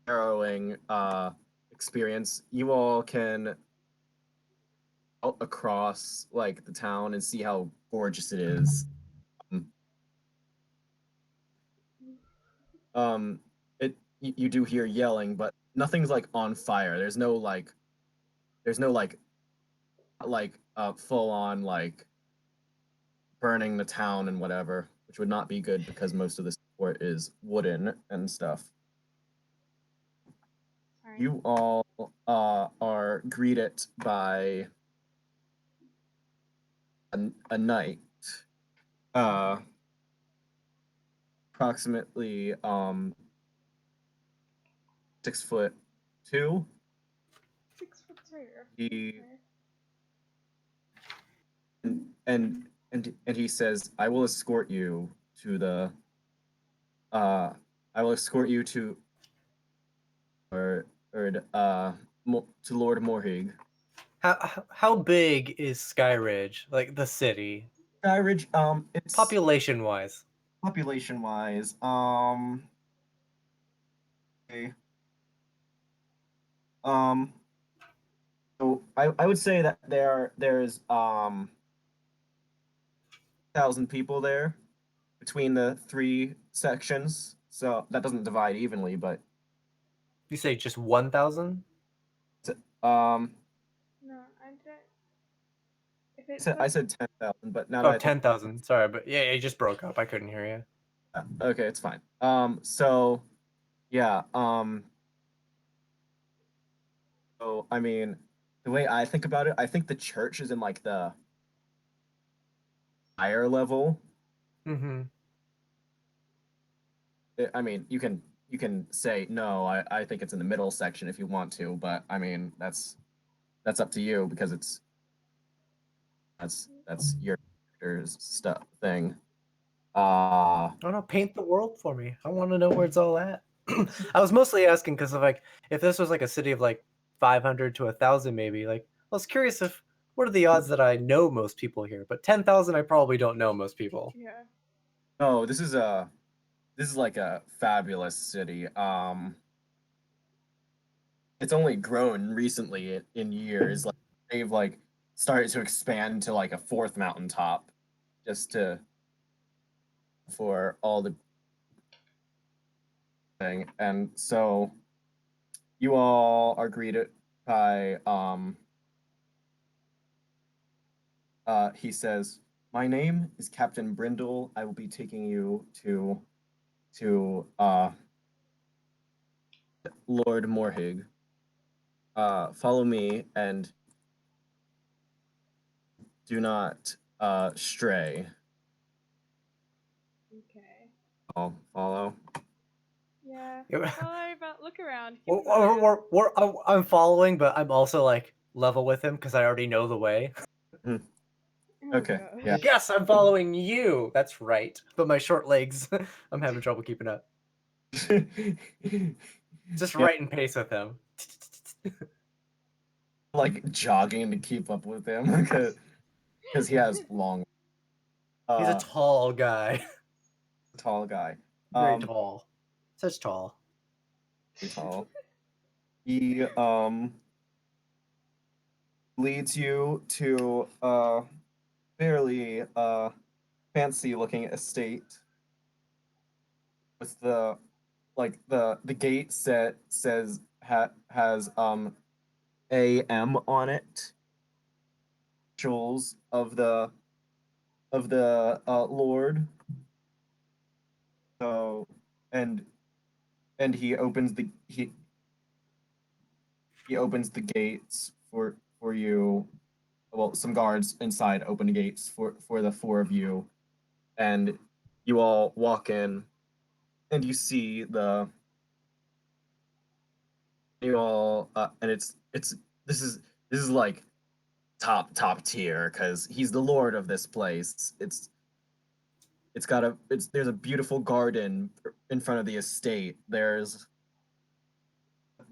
Harrowing experience, you all can out across like the town and see how gorgeous it is. Um, you do hear yelling, but nothing's like on fire. There's no full on like burning the town and whatever, which would not be good because most of the support is wooden and stuff. Sorry. You all are greeted by a knight, uh, approximately 6'2". 6'2". He Okay. and he says, "I will escort you to the uh, I will escort you to or to Lord Morhig." How big is Skyridge, like the city, Skyridge, it's population wise? population wise, okay. um, so I would say that there's 1,000 people there between the three sections. So that doesn't divide evenly, but You say just 1,000? um, No, I don't. If it's I like said 10,000, but now Oh, that I think, 10,000. Sorry, but yeah, it just broke up. I couldn't hear you. okay, it's fine. So yeah, so I mean, the way I think about it, I think the church is in like the higher level. Mm-hmm. I mean, you can say no. I think it's in the middle section if you want to, but I mean that's up to you because that's your character's stuff thing. Oh no, paint the world for me. I want to know where it's all at. I was mostly asking because of like if this was like a city of like 500 to 1,000 maybe. Like I was curious if what are the odds that I know most people here? But 10,000 I probably don't know most people. yeah. No, this is like a fabulous city. It's only grown recently in years. Like they've like started to expand to like a fourth mountaintop just to for all the thing. And so you all are greeted by he says, "My name is Captain Brindle. I will be taking you to Lord Morhig. Follow me and do not stray." Okay. I'll follow. Yeah. Yeah. Follow, but look around. Keep an eye out. I'm following, but I'm also like level with him because I already know the way. Mhm. Oh Okay. gosh. Yeah. Yes, I'm following you. That's right. But my short legs, I'm having trouble keeping up. Just Yeah, right in pace with him. like jogging to keep up with him because he has long, He's a uh, tall guy. tall guy. Very Um, tall. Such tall. pretty tall. He leads you to a fairly fancy looking estate with the like the gate set says has AM on it. Jewels of the Lord. So and he opens he opens the gates for you. Well, some guards inside open the gates for the four of you, and you all walk in, and you see the you all and it's this is like top tier because he's the lord of this place. It's got a it's there's a beautiful garden in front of the estate. There's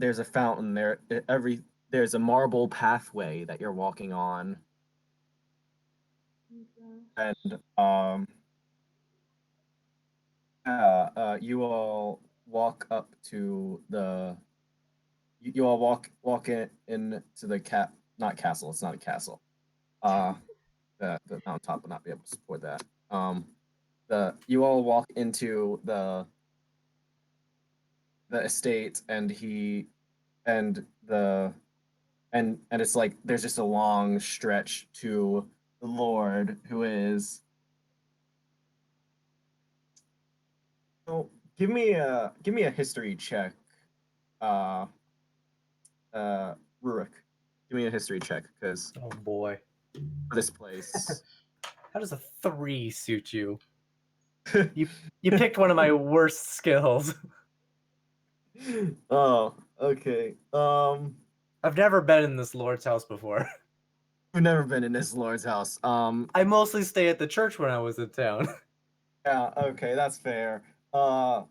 a fountain there. There's a marble pathway that you're walking on, Okay. and you all walk up to the you all walk into the not castle. It's not a castle. The mountaintop will not be able to support that. You all walk into the estate, and he and the and it's like there's just a long stretch to the Lord, who is. Oh, give me a history check, uh, Rurik. Give me a history check, because Oh boy. for this place. How does a 3 suit you? You picked one of my worst skills. Oh, okay. I've never been in this lord's house before. We've never been in this Lord's house. I mostly stay at the church when I was in town. Yeah, okay, that's fair. I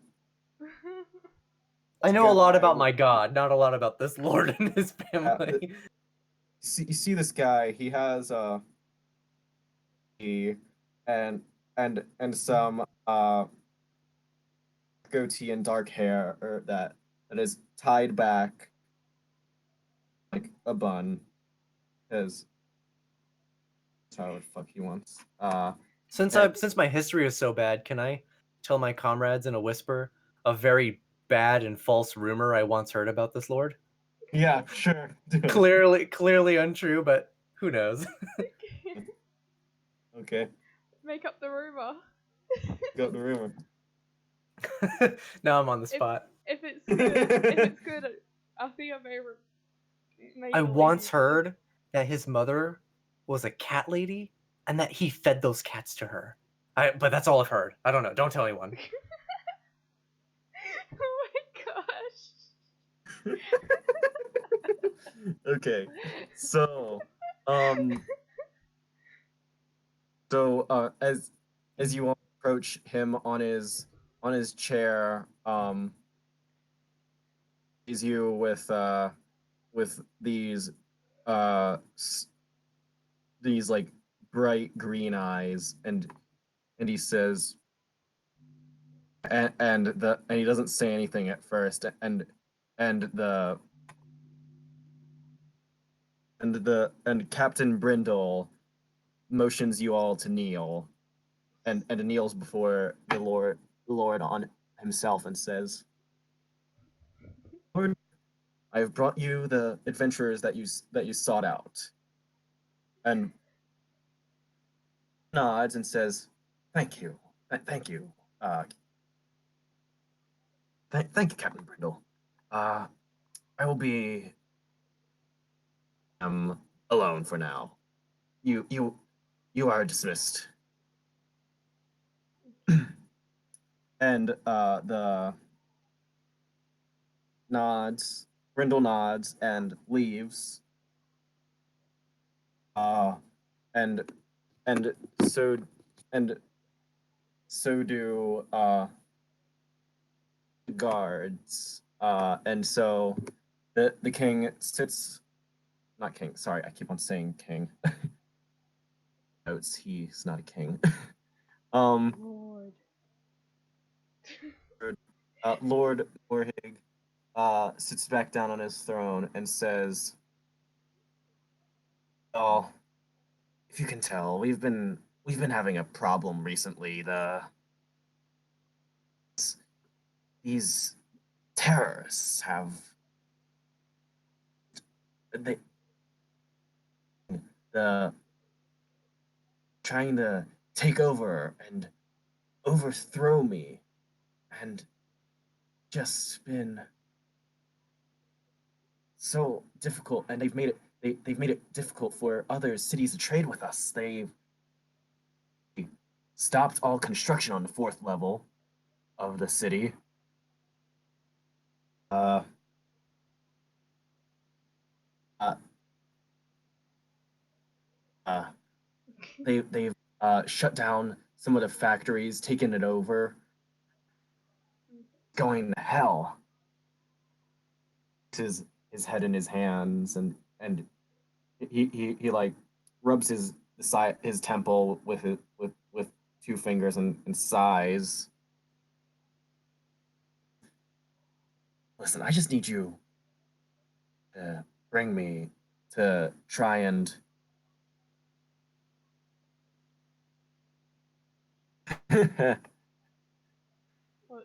know a lot guy about with- my god, not a lot about this lord and his family. you see this guy. He has and some goatee and dark hair, or that is tied back like a bun, because that's how the fuck he wants. Since my history is so bad, can I tell my comrades in a whisper a very bad and false rumor I once heard about this lord? Yeah, sure. Do it. Clearly untrue, but who knows? Okay, Make up the rumor. go the rumor. Now I'm on the spot. If it's good, I think I may I believe once you. heard that his mother was a cat lady and that he fed those cats to her. But that's all I've heard. I don't know. Don't tell anyone. Oh my gosh. Okay, so as you all approach him on his chair, sees you with uh these like bright green eyes, and he says, and he doesn't say anything at first, and the and Captain Brindle motions you all to kneel, and kneels before the Lord on himself, and says, Lord, I have brought you the adventurers that you sought out. And nods and says, thank you. Thank you. Thank you, Captain Brindle. I will be alone for now. You are dismissed. And the nods, Brindle nods and leaves. And and so and so do guards. And so the king sits. Not king. Sorry, I keep on saying king. Notes, he's not a king. Lord. Lord Orhig sits back down on his throne and says, "Oh, if you can tell, we've been having a problem recently. These terrorists have they the trying to take over and overthrow me, and just been so difficult, and they've made it difficult for other cities to trade with us. They've stopped all construction on the fourth level of the city. Uh, uh, uh, they've shut down some of the factories, taken it over, going to hell." His head in his hands, and he like rubs his temple with two fingers, and sighs. Listen, I just need you bring me to try and Well,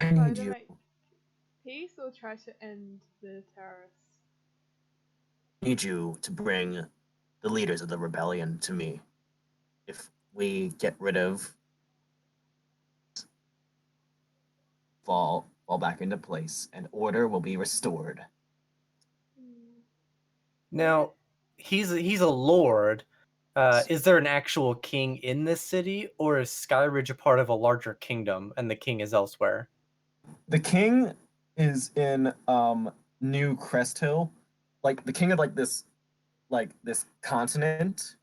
I try need to you. make peace or try to end the terrorists. Need you to bring the leaders of the rebellion to me. If we get rid of fall back into place, and order will be restored. Hmm. Now, he's a lord. Is there an actual king in this city, or is Skyridge a part of a larger kingdom and the king is elsewhere? The king is in New Crest Hill. Like the king of this continent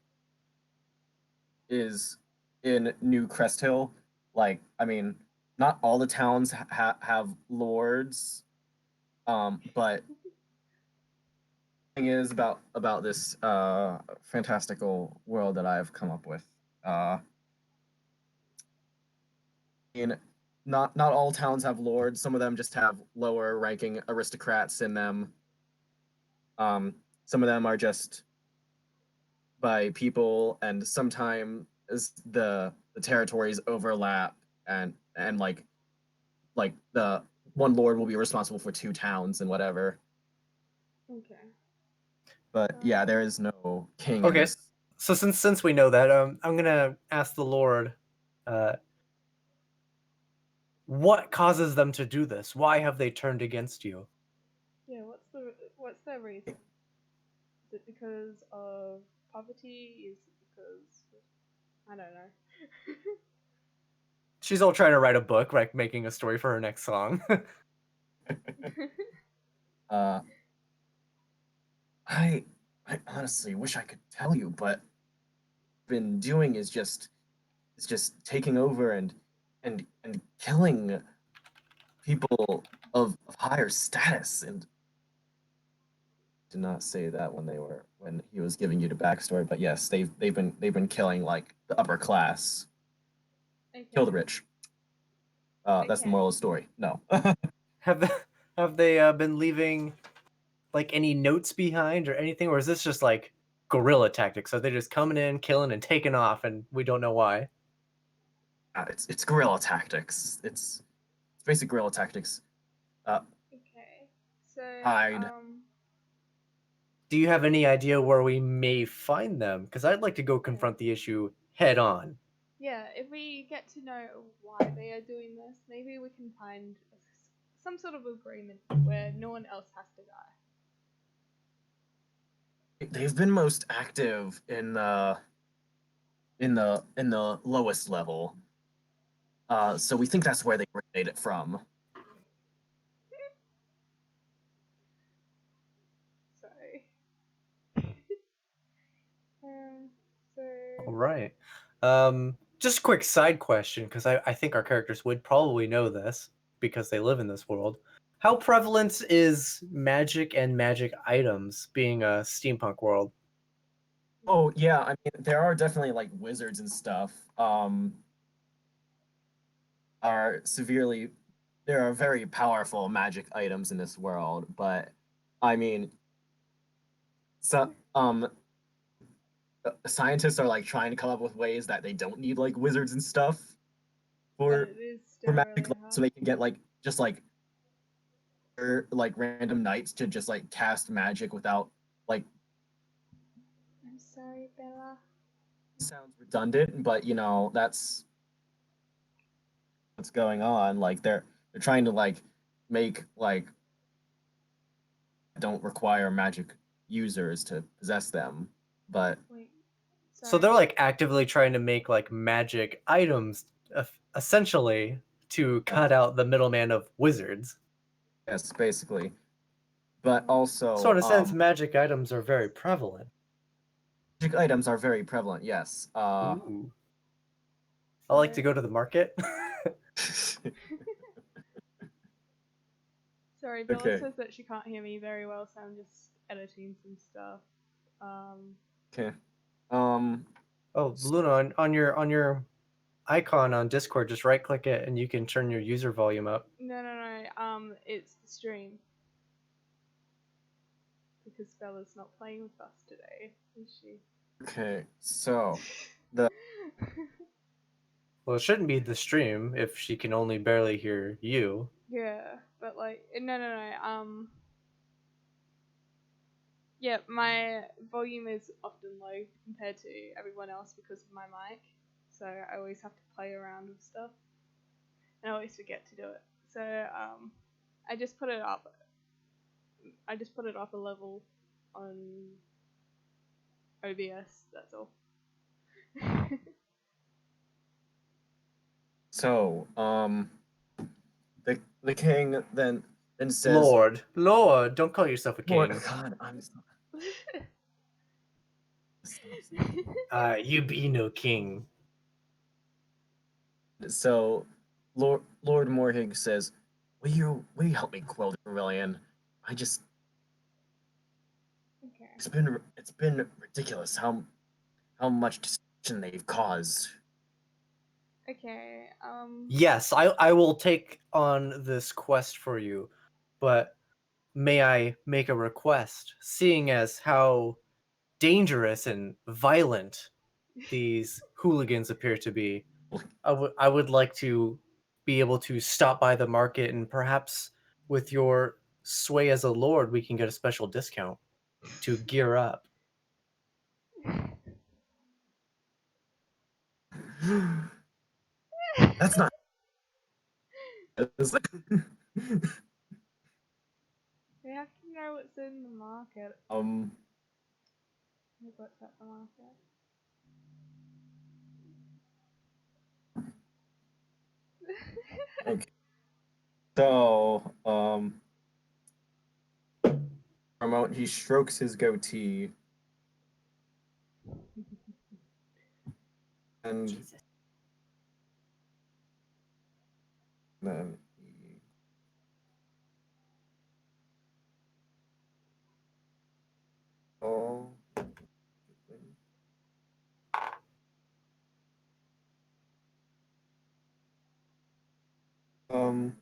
is in New Crest Hill. Like, I mean, not all the towns have lords, but the thing is about this fantastical world that I've come up with. In not all towns have lords. Some of them just have lower ranking aristocrats in them. Some of them are just by people, and sometimes the territories overlap, and like the one lord will be responsible for two towns and whatever. Okay. But yeah, there is no king in Okay, this. so since we know that, I'm gonna ask the Lord, uh, what causes them to do this? Why have they turned against you? Yeah. What's their reason? Is it because of poverty? Is it because I don't know. She's all trying to write a book, like making a story for her next song. uh, I I honestly wish I could tell you, but been doing is just taking over and killing people of higher status, and did not say that when he was giving you the backstory, but yes, they've been killing like the upper class, kill the Okay. rich. That's the Okay. moral of the story. No. have they, have they been leaving like any notes behind or anything, or is this just like guerrilla tactics? So they're just coming in, killing, and taking off, and we don't know why. It's guerrilla tactics. It's basic guerrilla tactics. Uh, Okay. So hide. Do you have any idea where we may find them? Because I'd like to go yeah. confront the issue head on. Yeah, if we get to know why they are doing this, maybe we can find some sort of agreement where no one else has to die. They've been most active in the lowest level. So we think that's where they originated from. Sorry. Um. So. All right. Just a quick side question, because I think our characters would probably know this because they live in this world. How prevalent is magic and magic items being a steampunk world? Oh yeah, I mean there are definitely like wizards and stuff. Are severely There are very powerful magic items in this world, but I mean, so scientists are like trying to come up with ways that they don't need like wizards and stuff But for it is for still magic, really like, so hard. they can get like just like random knights to just like cast magic without like I'm sorry, Bella. sounds redundant, but that's what's going on. Like they're trying to like make like don't require magic users to possess them, but Wait. So Sorry. they're like actively trying to make like magic items, essentially, to cut out the middleman of wizards. yes, basically. But So also, in a sense, magic items are very prevalent. magic items are very prevalent. Yes. Ooh. I like to So. go to the market. Sorry, Bella Okay. says that she can't hear me very well, so I'm just editing some stuff. Okay. Um. Oh, Luna, on your icon on Discord, just right click it and you can turn your user volume up. No, no, no. It's the stream. because Bella's not playing with us today, is she? Okay, so Well, it shouldn't be the stream if she can only barely hear you. Yeah, but like, no. Yeah, my volume is often low compared to everyone else because of my mic, so I always have to play around with stuff, and I always forget to do it. So I just put it up. I just put it up a level on OBS. That's all. so the king then says, Lord, don't call yourself a "Lord, king. God, I'm so, You be no king. So Lord Morhig says, will you help me quell the rebellion? I just Okay. it's been ridiculous how much destruction they've caused." Okay. Yes, I will take on this quest for you, but may I make a request? Seeing as how dangerous and violent these hooligans appear to be, I would like to be able to stop by the market and perhaps with your sway as a lord, we can get a special discount to gear up. That's not. We have to know what's in the market. What's at the market? Okay. So Ramon, he strokes his goatee and Jesus. then he oh um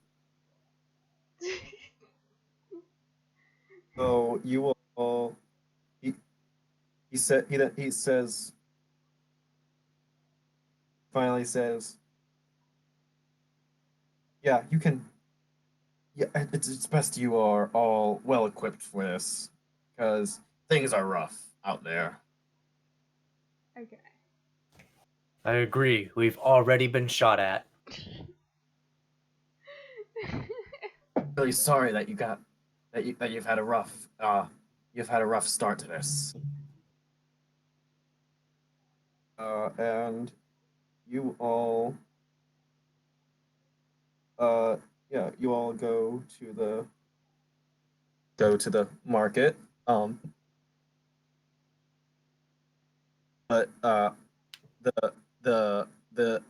so you will all he says finally says, yeah, you can. Yeah, it's best you are all well equipped for this, because things are rough out there. Okay. I agree. We've already been shot at. Really sorry that you got that you've had a rough start to this. And you all uh yeah, you all go to the market. But the the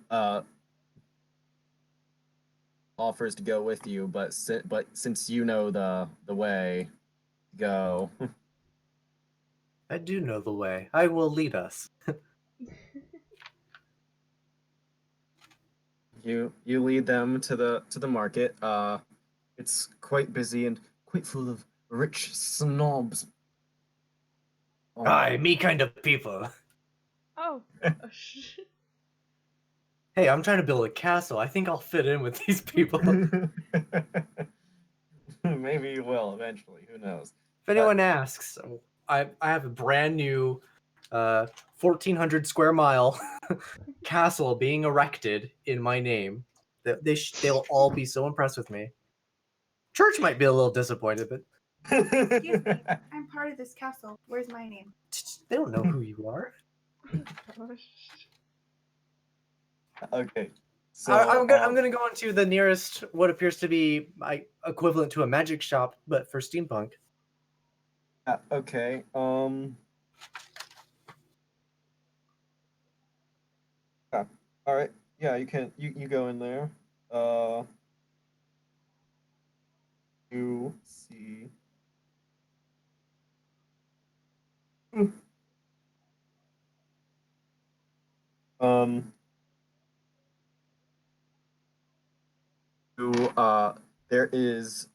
offers to go with you, but since you know the way to go, I do know the way. I will lead us. you lead them to the market. It's quite busy and quite full of rich snobs. Aye, me kind of people. Oh. Hey, I'm trying to build a castle. I think I'll fit in with these people. Maybe you will eventually. Who knows? If anyone asks, I have a brand new 1,400 square mile castle being erected in my name. They'll all be so impressed with me. Church might be a little disappointed, but Excuse me. I'm part of this castle. Where's my name? they don't know who you are. Okay. I'm So gonna go into the nearest what appears to be my equivalent to a magic shop, but for steampunk. okay. Yeah. All right. Yeah, you can you go in there. Uh you see um you there is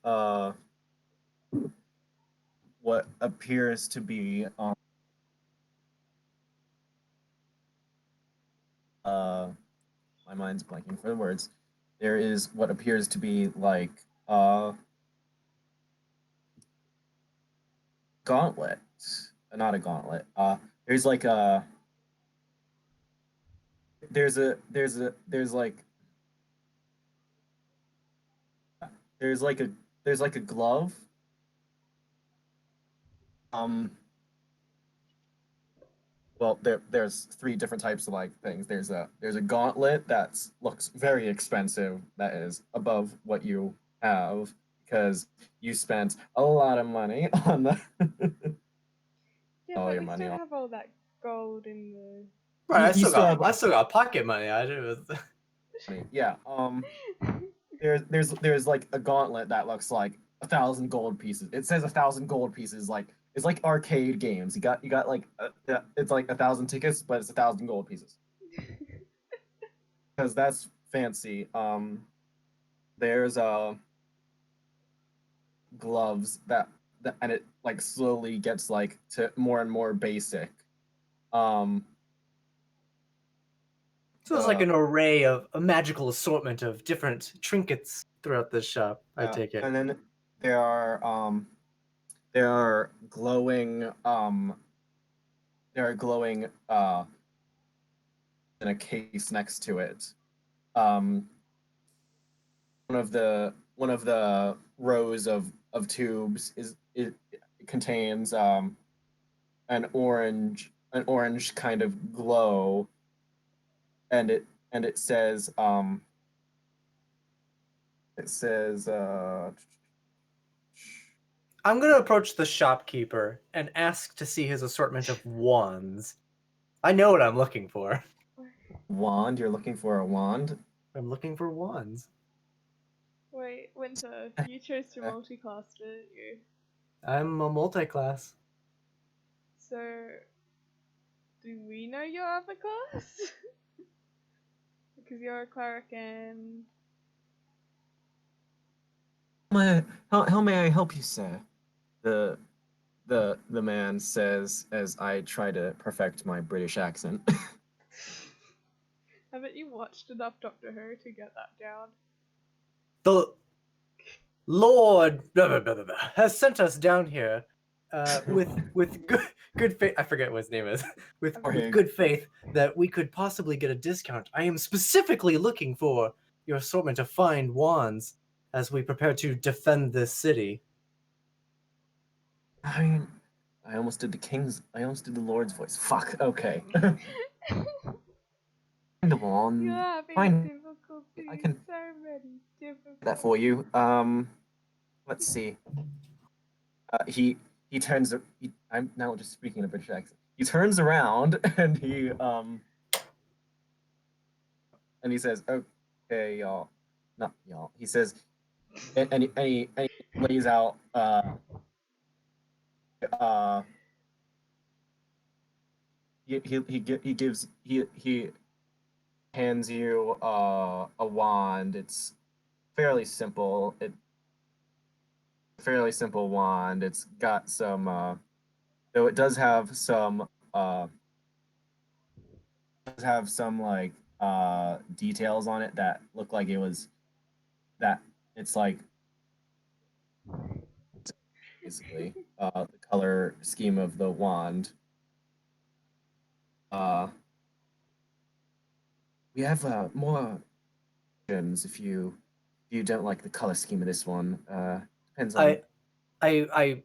what appears to be my mind's blanking for the words. There is what appears to be like gauntlet. Not a gauntlet. There's like a there's like there's like a there's like a glove. Well, there's three different types of like things. There's a gauntlet that looks very expensive, that is above what you have because you spent a lot of money on the Yeah, all but your we money still on. have all that gold in the. Right, You still have I still got pocket money. I do. money. Yeah. There's like a gauntlet that looks like 1,000 gold pieces. It says 1,000 gold pieces, like it's like arcade games. You got like it's like 1,000 tickets, but it's 1,000 gold pieces because that's fancy. There's gloves that and it like slowly gets like to more and more basic. Um, So it's like an array of a magical assortment of different trinkets throughout this shop. I take it. and then there are glowing in a case next to it. Um, one of the rows of tubes is it contains an orange kind of glow, and it says I'm gonna approach the shopkeeper and ask to see his assortment of wands. I know what I'm looking for. wand. You're looking for a wand. I'm looking for wands. Wait, Winter, you chose to multi-class, didn't you? I'm a multi-class. So, do we know your other class? Because you're a cleric and. How may I help you, sir? The the man says as I try to perfect my British accent. Haven't you watched enough Doctor Who to get that down? The Lord has sent us down here with good faith. I forget what his name is. with good faith that we could possibly get a discount. I am specifically looking for your assortment of fine wands as we prepare to defend this city. I mean, I almost did the Lord's voice. Fuck. Okay. Find a wand. You're having Fine. difficulty. I can So many difficulties. that for you. Let's see. He turns. I'm now just speaking in a British accent. He turns around and he says, "Okay, y'all, not y'all." He says, and he lays out uh he hands you a wand. It's fairly simple. Fairly simple wand. It's got some though it does have some like details on it that look like it was that it's like basically the color scheme of the wand. Uh we have more options if you don't like the color scheme of this one. Depends on I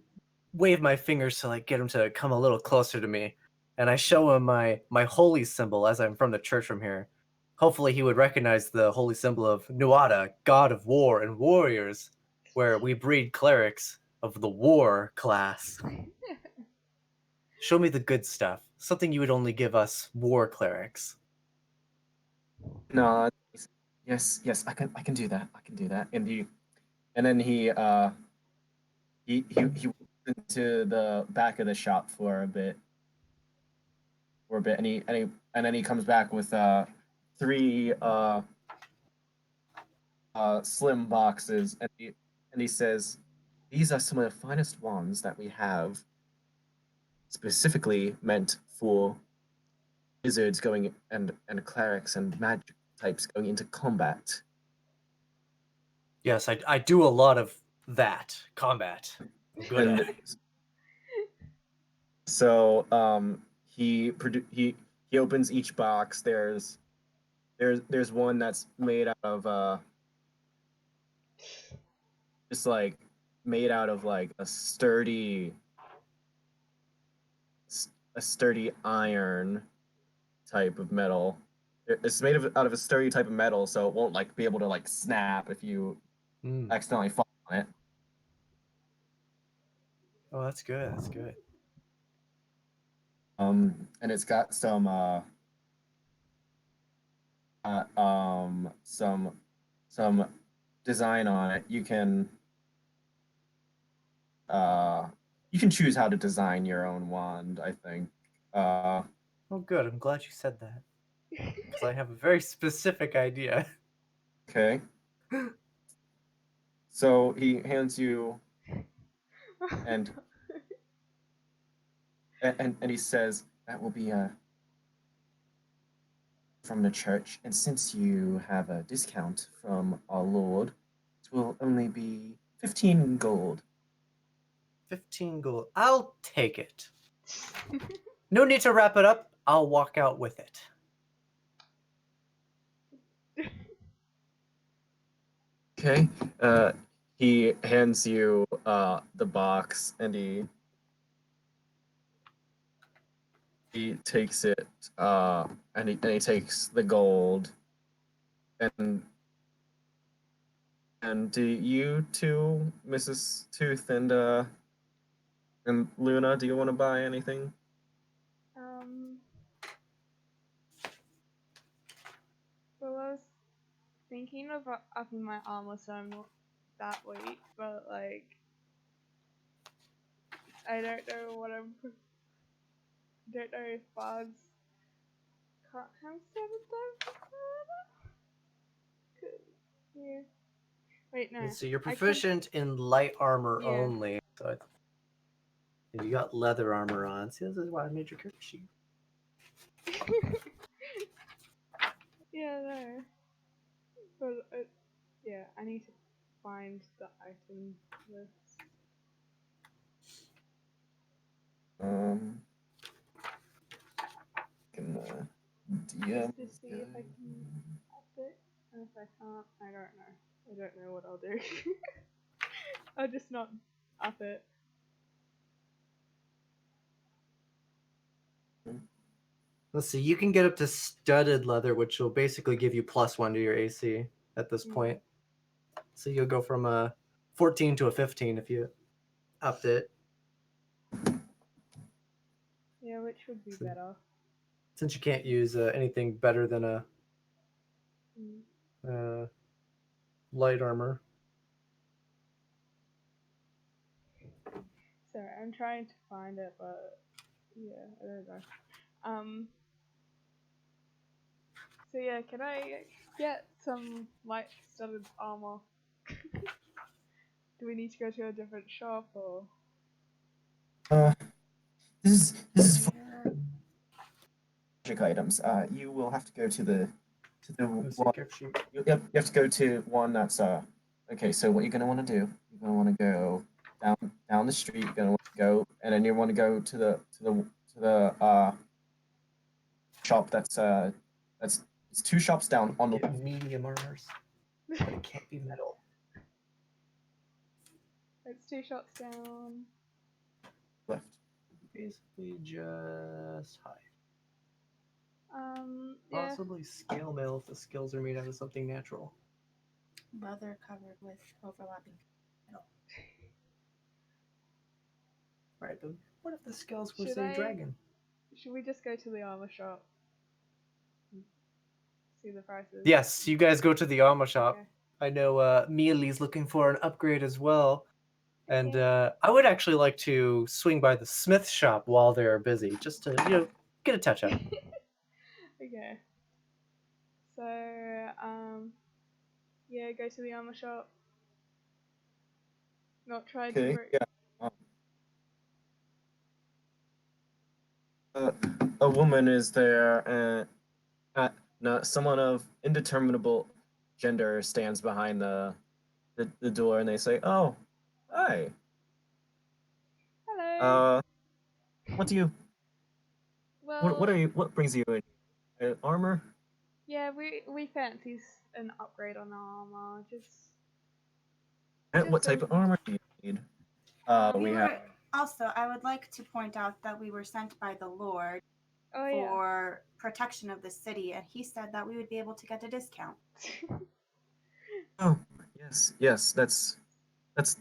wave my fingers to like get him to come a little closer to me, and I show him my holy symbol as I'm from the church from here. Hopefully, he would recognize the holy symbol of Nuada, god of war and warriors, where we breed clerics of the war class. Show me the good stuff, something you would only give us war clerics. no. Yes, I can do that. I can do that. And then he went into the back of the shop for a bit, and then he comes back with three slim boxes, and he says these are some of the finest wands that we have, specifically meant for wizards going and clerics and magic types going into combat. Yes, I do a lot of that combat. I'm good And at it. so he opens each box. There's one that's made out of just like made out of like a sturdy iron type of metal. It's made out of a sturdy type of metal, so it won't like be able to like snap if you Mm. accidentally fall on it. Oh, that's good. That's good. And it's got some design on it. You can choose how to design your own wand, I think. Oh, good. I'm glad you said that because I have a very specific idea. Okay. So he hands you and and he says that will be from the church, and since you have a discount from our lord, it will only be 15 gold. 15 gold. I'll take it. No need to wrap it up. I'll walk out with it. Okay. He hands you the box, and he takes it, and he takes the gold, and do you two, Mrs. Tooth and Luna, do you want to buy anything? Well, I was thinking of upping my armor so I'm not that weak, but like, I don't know what I'm. Don't know if bugs can't have 7,000 armor. Yeah. Wait, no. So you're I can. proficient in light armor Yeah. only. So you got leather armor on. See, this is why I made your character sheet. Yeah, no. But yeah, I need to find the item list. Can Just DM to see if I can up it. And if I can't, I don't know. I don't know what I'll do. I'll just not up it. Let's see. You can get up to studded leather, which will basically give you +1 to your AC at this point. So you'll go from a 14 to a 15 if you upped it. Yeah, which would be better. Since you can't use anything better than a light armor. Sorry, I'm trying to find it, but yeah, I don't know. So yeah, can I get some light studded armor? Do we need to go to a different shop or? This is for magic items. You will have to go to the one. You have to go to one that's Okay, so what you're gonna want to do? You're gonna want to go down the street. You're gonna want to go, and then you want to go to the shop that's it's two shops down on the Get medium armors, but it can't be metal. It's 2 shots down. left. Basically just high. Yeah. Possibly scale mail if the skills are made out of something natural. Leather covered with overlapping metal. Right, but what if the skills were, Should say, I- dragon? Should we just go to the armor shop? See the prices? Yes, you guys go to the armor shop. Okay. I know Mealy's looking for an upgrade as well. And Okay. I would actually like to swing by the smith shop while they're busy, just to, get a touch up. Okay. So, yeah, go to the armor shop. Not try to Okay, break. yeah. A woman is there, and no, someone of indeterminable gender stands behind the door, and they say, "Oh, hi. Hello. Uh, what do you? What Well, are you? What brings you in? Armor? yeah, we fancy an upgrade on our armor. What Just type a. of armor do you need? We We were have. also, I would like to point out that we were sent by the Lord Oh yeah. for protection of the city, and he said that we would be able to get a discount. Oh, yes. That's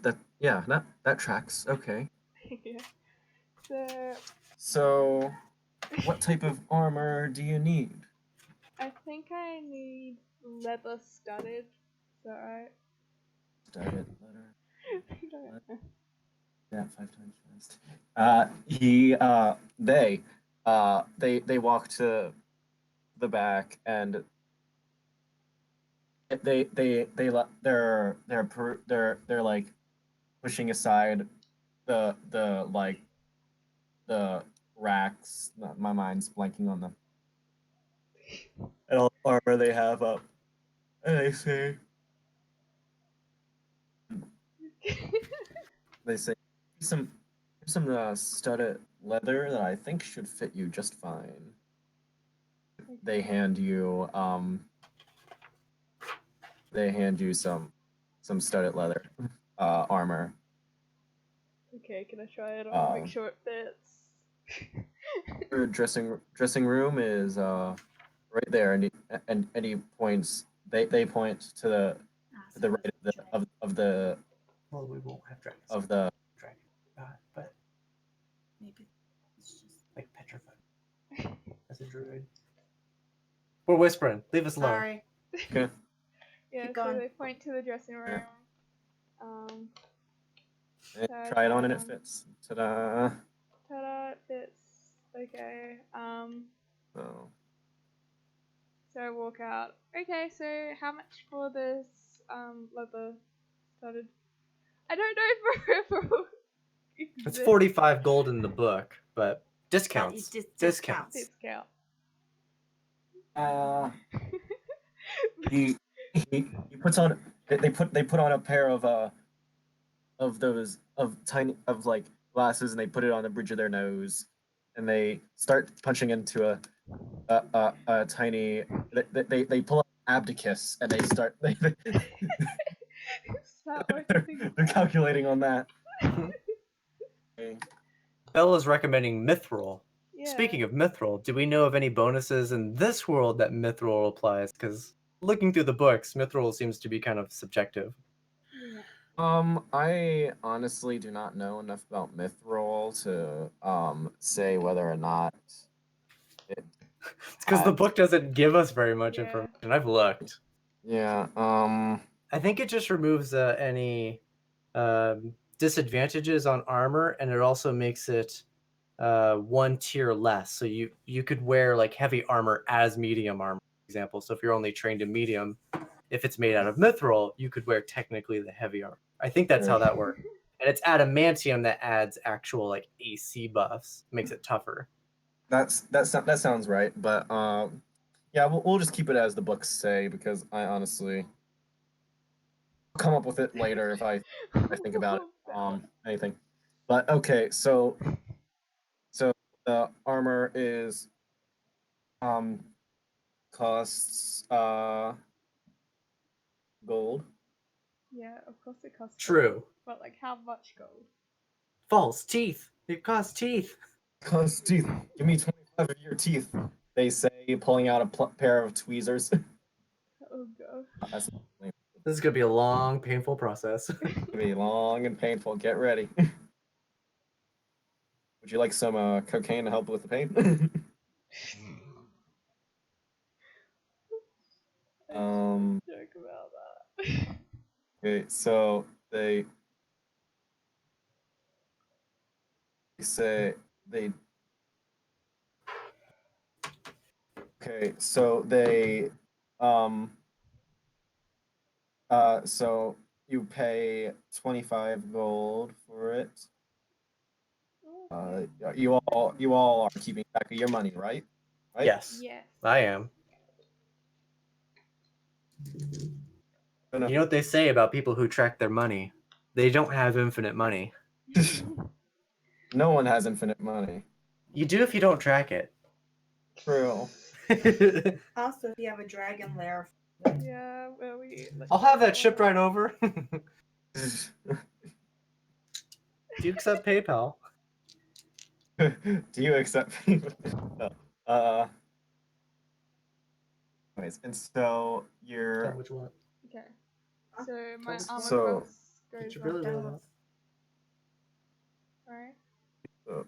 that. Yeah, that tracks. Okay. Yeah. So So, what type of armor do you need? I think I need leather studded. Is that right? Studded leather. I don't know. Yeah, 5 times fast. They walk to the back, and they're like pushing aside the like the racks. My mind's blanking on them. And all the armor they have up, and they say some studded leather that I think should fit you just fine. They hand you some studded leather armor. Okay, can I try it on? Make Um, sure it fits. Your dressing room is right there, and he points. They point to the right of the Well, we won't have dragons. of the Dragon, but Maybe it's just like petrified as a druid. We're whispering. Leave us alone. sorry. okay. Yeah, Keep so going. they point to the dressing room. Um, And so I try it on, and it on. fits. Ta-da! Ta-da! It fits. Okay. So So I walk out. Okay, so how much for this leather studded? I don't know if referral It's exists. 45 gold in the book, but discounts. That is Discounts. Discount. he, he puts on they put on a pair of those of tiny of like glasses, and they put it on the bridge of their nose, and they start punching into a tiny they pull up abacus, and they start Start working. they're calculating on that. Okay. Bella's recommending Mithril. Yeah. Speaking of Mithril, do we know of any bonuses in this world that Mithril applies? Because looking through the books, Mithril seems to be kind of subjective. Yeah. I honestly do not know enough about Mithril to say whether or not it It's because the book doesn't give us very much Yeah. information. I've looked. yeah, I think it just removes any disadvantages on armor, and it also makes it one tier less. So you could wear like heavy armor as medium armor, for example. So if you're only trained in medium, if it's made out of mithril, you could wear technically the heavy armor. I think that's how that works. And it's adamantium that adds actual like AC buffs, makes it tougher. that sounds right, but yeah, we'll just keep it as the books say, because I honestly come up with it later if I think about it. Anything. But okay, so the armor is costs gold. Yeah, of course it costs True. gold. But like how much gold? False teeth. It costs teeth. Costs teeth. Give me 25 of your teeth. They say, pulling out a pair of tweezers. Oh god. That's This is gonna be a long, painful process. gonna be long and painful. Get ready. Would you like some cocaine to help with the pain? Joke about that. Okay, so they say they. Okay, so they, so you pay 25 gold for it. You all are keeping track of your money, right? Right? Yes, Yes. I am. No, You know what they say about people who track their money? They don't have infinite money. no one has infinite money. You do if you don't track it. True. Also, if you have a dragon lair. Yeah, well, I'll have that shipped right over. Do you accept PayPal? Do you accept people? No. Anyways, and so you're What you want? Okay. So my armor So- class goes you up. really want? Alright. your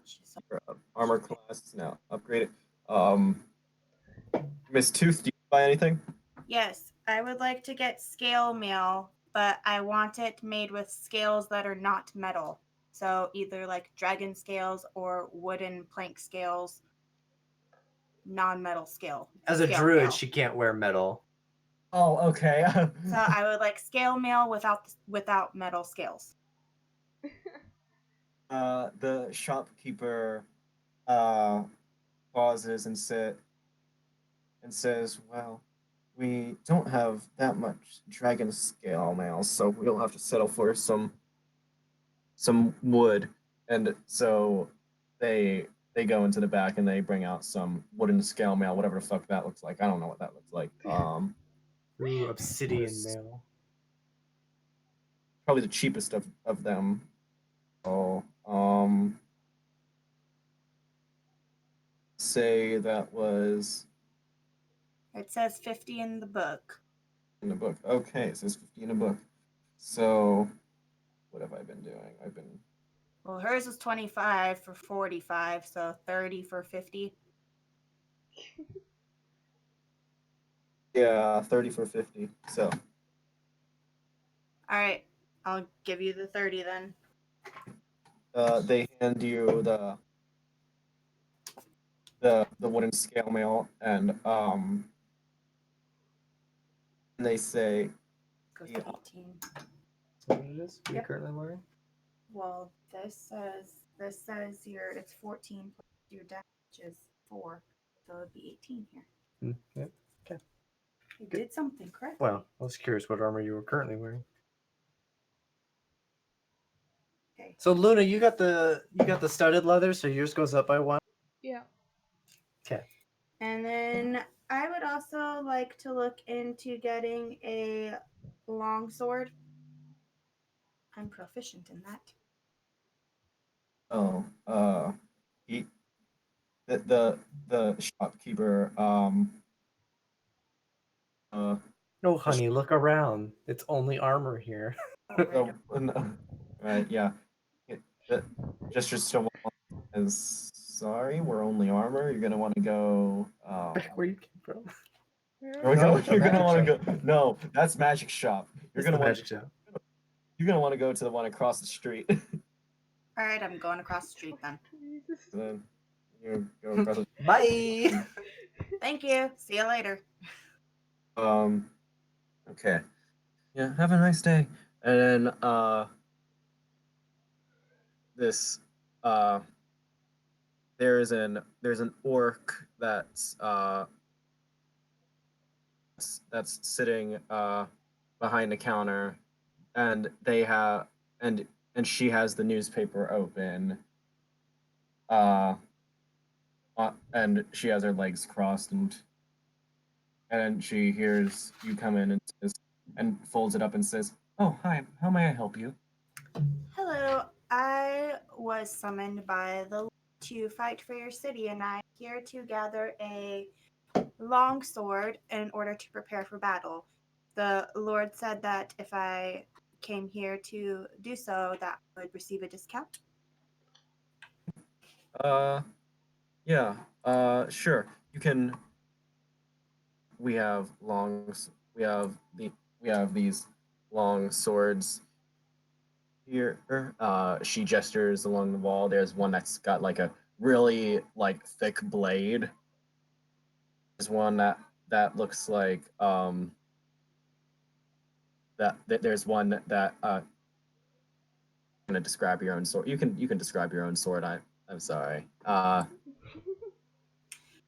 armor class is now upgraded. Miss Tooth, do you buy anything? Yes, I would like to get scale mail, but I want it made with scales that are not metal. So either like dragon scales or wooden plank scales, non-metal scale. As a scale druid, mail. she can't wear metal. Oh, okay. So I would like scale mail without metal scales. The shopkeeper pauses and says, "Well, we don't have that much dragon scale mail, so we'll have to settle for some wood." And so they go into the back and they bring out some wooden scale mail, whatever the fuck that looks like. I don't know what that looks like. Ooh, obsidian mail. Probably the cheapest of them. So, say that was It says 50 in the book. in the book. Okay, it says 50 in the book. So, what have I been doing? I've been Well, hers was 25 for 45, so 30 for 50. yeah, 30 for 50. So, All right, I'll give you the 30 then. they hand you the wooden scale mail and they say, Goes yeah, to 18. Is that what it is? You're Yep. currently wearing? Well, this says it's 14 plus your dash is 4, so it'd be 18 here. Yeah. You Good. did something correct. Well, I was curious what armor you were currently wearing. Okay. So Luna, you got the studded leather, so yours goes up by 1. Yeah. Okay. And then I would also like to look into getting a longsword. I'm proficient in that. oh, he the shopkeeper uh No, honey, look around. It's only armor here. oh, no, right, yeah. The gesture still is sorry, we're only armor. You're gonna want to go. Back where you came from. You're No, it's a gonna magic want to shop. go. No, that's magic shop. It's the magic shop. You're gonna want to go to the one across the street. All right, I'm going across the street then. Jesus. Then you go across. Bye. Thank you. See you later. Um. Okay. Yeah. Have a nice day. And then this uh, there's an orc that's sitting behind the counter, and they have and she has the newspaper open. Uh, and she has her legs crossed and she hears you come in and says, and folds it up and says, "Oh, hi. How may I help you?" Hello. I was summoned by the Lord to fight for your city, and I'm here to gather a long sword in order to prepare for battle. The Lord said that if I came here to do so, that I would receive a discount. Uh, yeah. Sure. You can. We have longs. We have these long swords here. She gestures along the wall. There's one that's got like a really like thick blade. There's one that looks like there's one that gonna describe your own sword. You can describe your own sword. I'm sorry.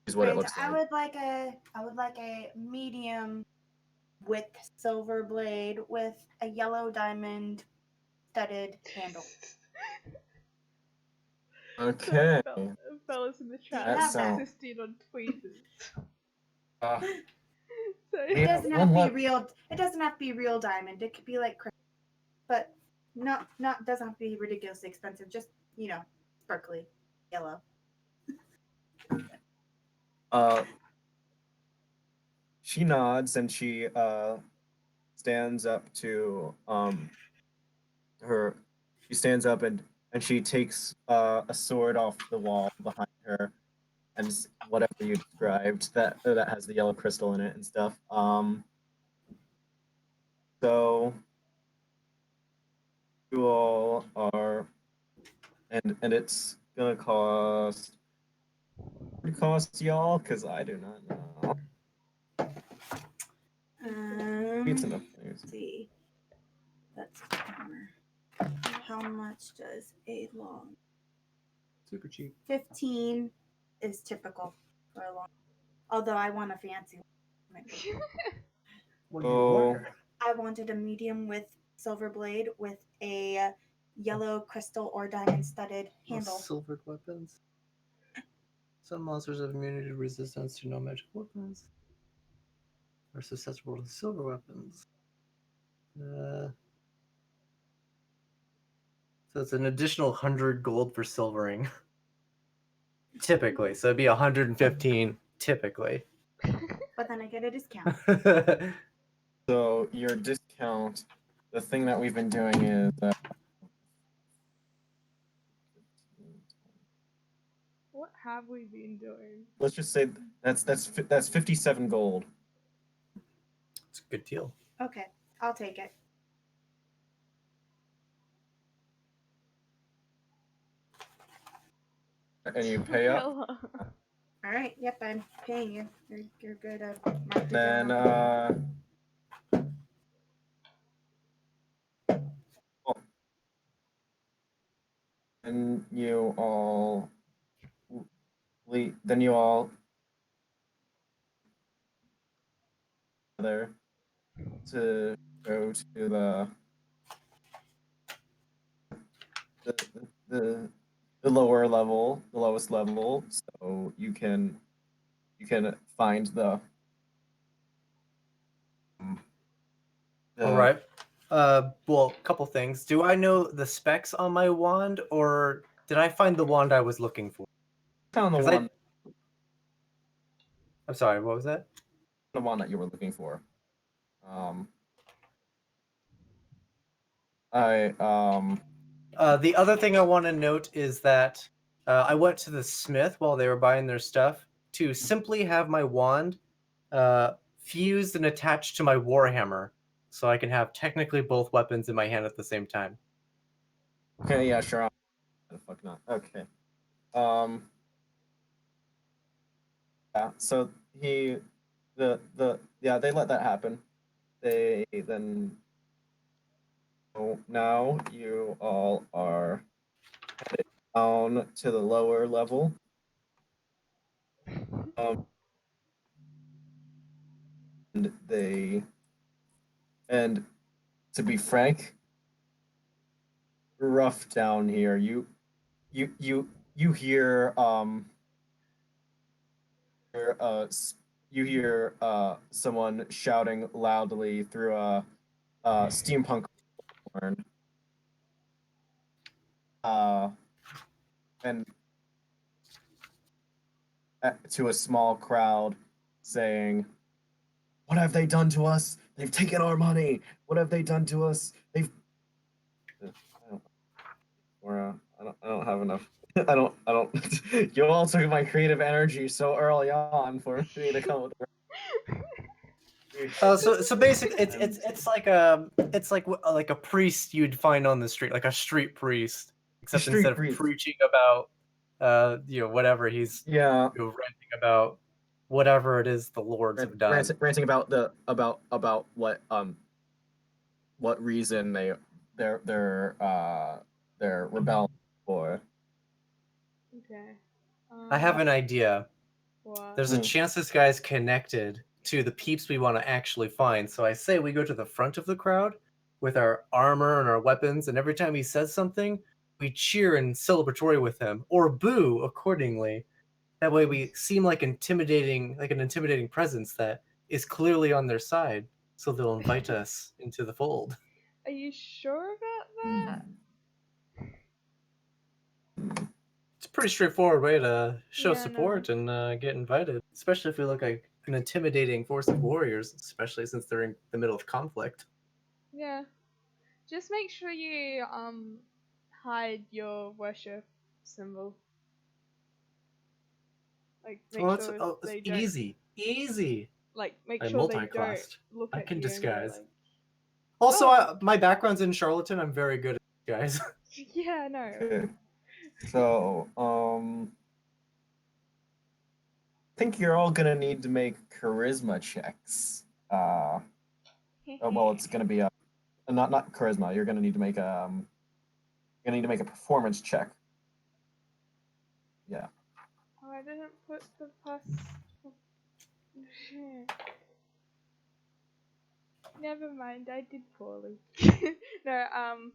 Is what it Right. looks I like. would like a medium with silver blade with a yellow diamond studded handle. Okay. Sorry, fellas in the chat, That I'm sounds- insisting on tweezers. Uh, So, We It have doesn't one have to be left. real. It doesn't have to be real diamond. It could be like, but not doesn't have to be ridiculously expensive. Just sparkly yellow. She nods and she stands up to her. She stands up and she takes a sword off the wall behind her and whatever you described that has the yellow crystal in it and stuff. So you all are, and it's gonna cost. What it costs y'all? Because I do not know. It's enough. Let's see. That's armor. How much does a long? Super cheap. 15 is typical for a long. Although I want a fancy one. What do you Oh. order? I wanted a medium with silver blade with a yellow crystal or diamond studded handle. Silvered weapons. Some monsters have immunity resistance to no magic weapons. Are susceptible to silver weapons. So it's an additional 100 gold for silvering. Typically. So it'd be 115 typically. But then I get a discount. So your discount, the thing that we've been doing is what have we been doing? let's just say that's 57 gold. It's a good deal. Okay, I'll take it. And you pay up. Bella. All right. Yep, I'm paying you. You're good. Mark it Then down. and you all then you all together to go to the the the lower level, the lowest level, so you can find the All right. Well, a couple things. Do I know the specs on my wand, or did I find the wand I was looking for? found the 'Cause one I'm sorry, what was that? that you were looking for. I The other thing I want to note is that I went to the smith while they were buying their stuff to simply have my wand fused and attached to my warhammer, so I can have technically both weapons in my hand at the same time. okay, yeah, sure. The fuck not. Okay. Yeah, so he yeah, they let that happen. They then now you all are headed down to the lower level. And and to be frank, rough down here. You hear you hear someone shouting loudly through a steampunk horn. And to a small crowd saying, "What have they done to us? They've taken our money. What have they done to us? They've." I don't have enough. I don't. You all took my creative energy so early on for me to come with. So basically, it's like a priest you'd find on the street, like a street priest, except Street instead of priest. preaching about whatever he's Yeah, ranting about whatever it is the lords have done. ranting about about what what reason they're rebelling for. Okay. I have an idea. What? There's a Hmm. chance this guy's connected to the peeps we want to actually find. So I say we go to the front of the crowd with our armor and our weapons, and every time he says something, we cheer and celebratory with him, or boo accordingly. That way we seem like an intimidating presence that is clearly on their side, so they'll invite us into the fold. Are you sure about that? It's a pretty straightforward way to show Yeah, support and get invited, especially if we look like an intimidating force of warriors, especially since they're in the middle of conflict. Yeah. Just make sure you hide your worship symbol. Like make Well, sure it's they don't easy. make I'm sure they don't multi-classed. look I at can you and go disguise. like, Also, oh. my background's in Charlatan. I'm very good at it, guys. Yeah, no. Okay. So, I think you're all gonna need to make charisma checks. Well, it's gonna be a not charisma. You're gonna need to make a performance check. Yeah. Oh, I didn't put the plus. Never mind, I did poorly. No,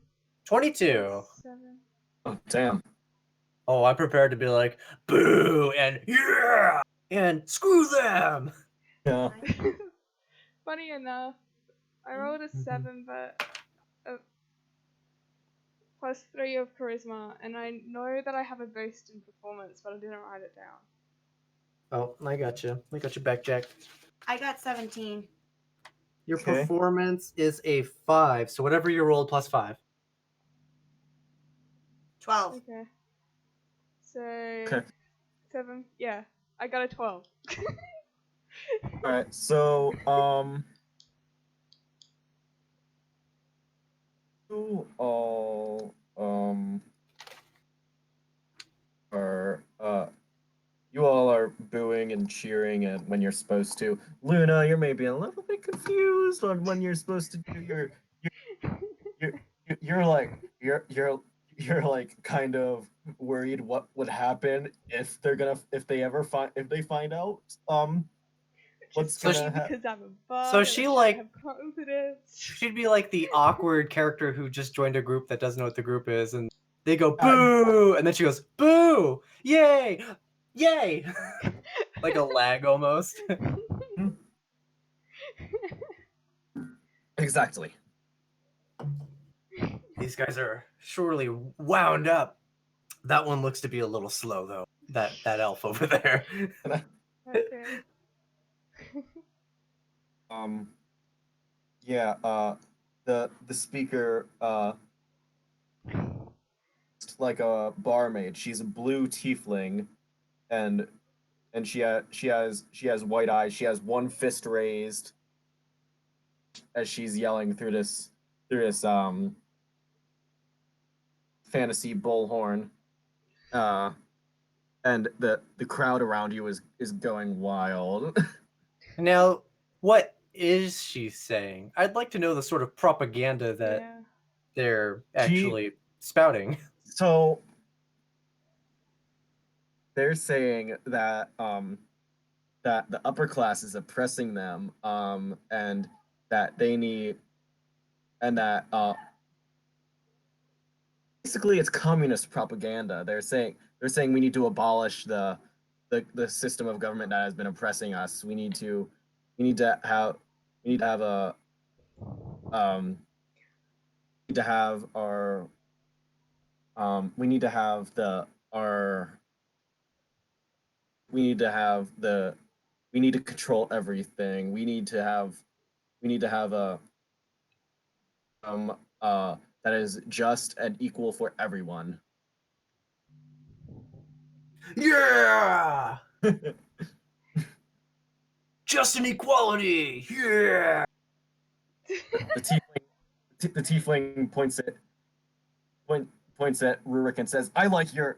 22. 7. Oh damn. Oh, I'm prepared to be like, boo and yeah and screw them. Yeah. Funny enough, I rolled a 7, but +3 of charisma, and I know that I have a boost in performance, but I didn't write it down. Oh, I got you. I got you back, Jack. I got 17. Your Okay. performance is a 5, so whatever you rolled plus 5. 12. Okay. So Okay. 7. Yeah, I got a 12. All right. So, you all are you all are booing and cheering and when you're supposed to. Luna, you're maybe a little bit confused on when you're supposed to do you're you're like you're like kind of worried what would happen if they find out what's Just So funny she- gonna happen. because I'm a bard. So and she, I should like- have confidence. She'd be like the awkward character who just joined a group that doesn't know what the group is, and they go boo, and then she goes boo, yay, yay, like a lag almost. Exactly. These guys are surely wound up. That one looks to be a little slow though. That elf over there. Okay. Yeah, the speaker like a barmaid. She's a blue tiefling, and she has white eyes. She has one fist raised as she's yelling through this fantasy bullhorn. And the crowd around you is going wild. Now, what is she saying? I'd like to know the sort of propaganda that Yeah. they're actually spouting. So they're saying that that the upper class is oppressing them, and that they need, and that basically it's communist propaganda. They're saying we need to abolish the system of government that has been oppressing us. We need to have we need to have a need to have our we need to have the our we need to have the we need to control everything. We need to have a that is just and equal for everyone. Yeah! Just an equality! Yeah! The tiefling points at Rurik and says, I like your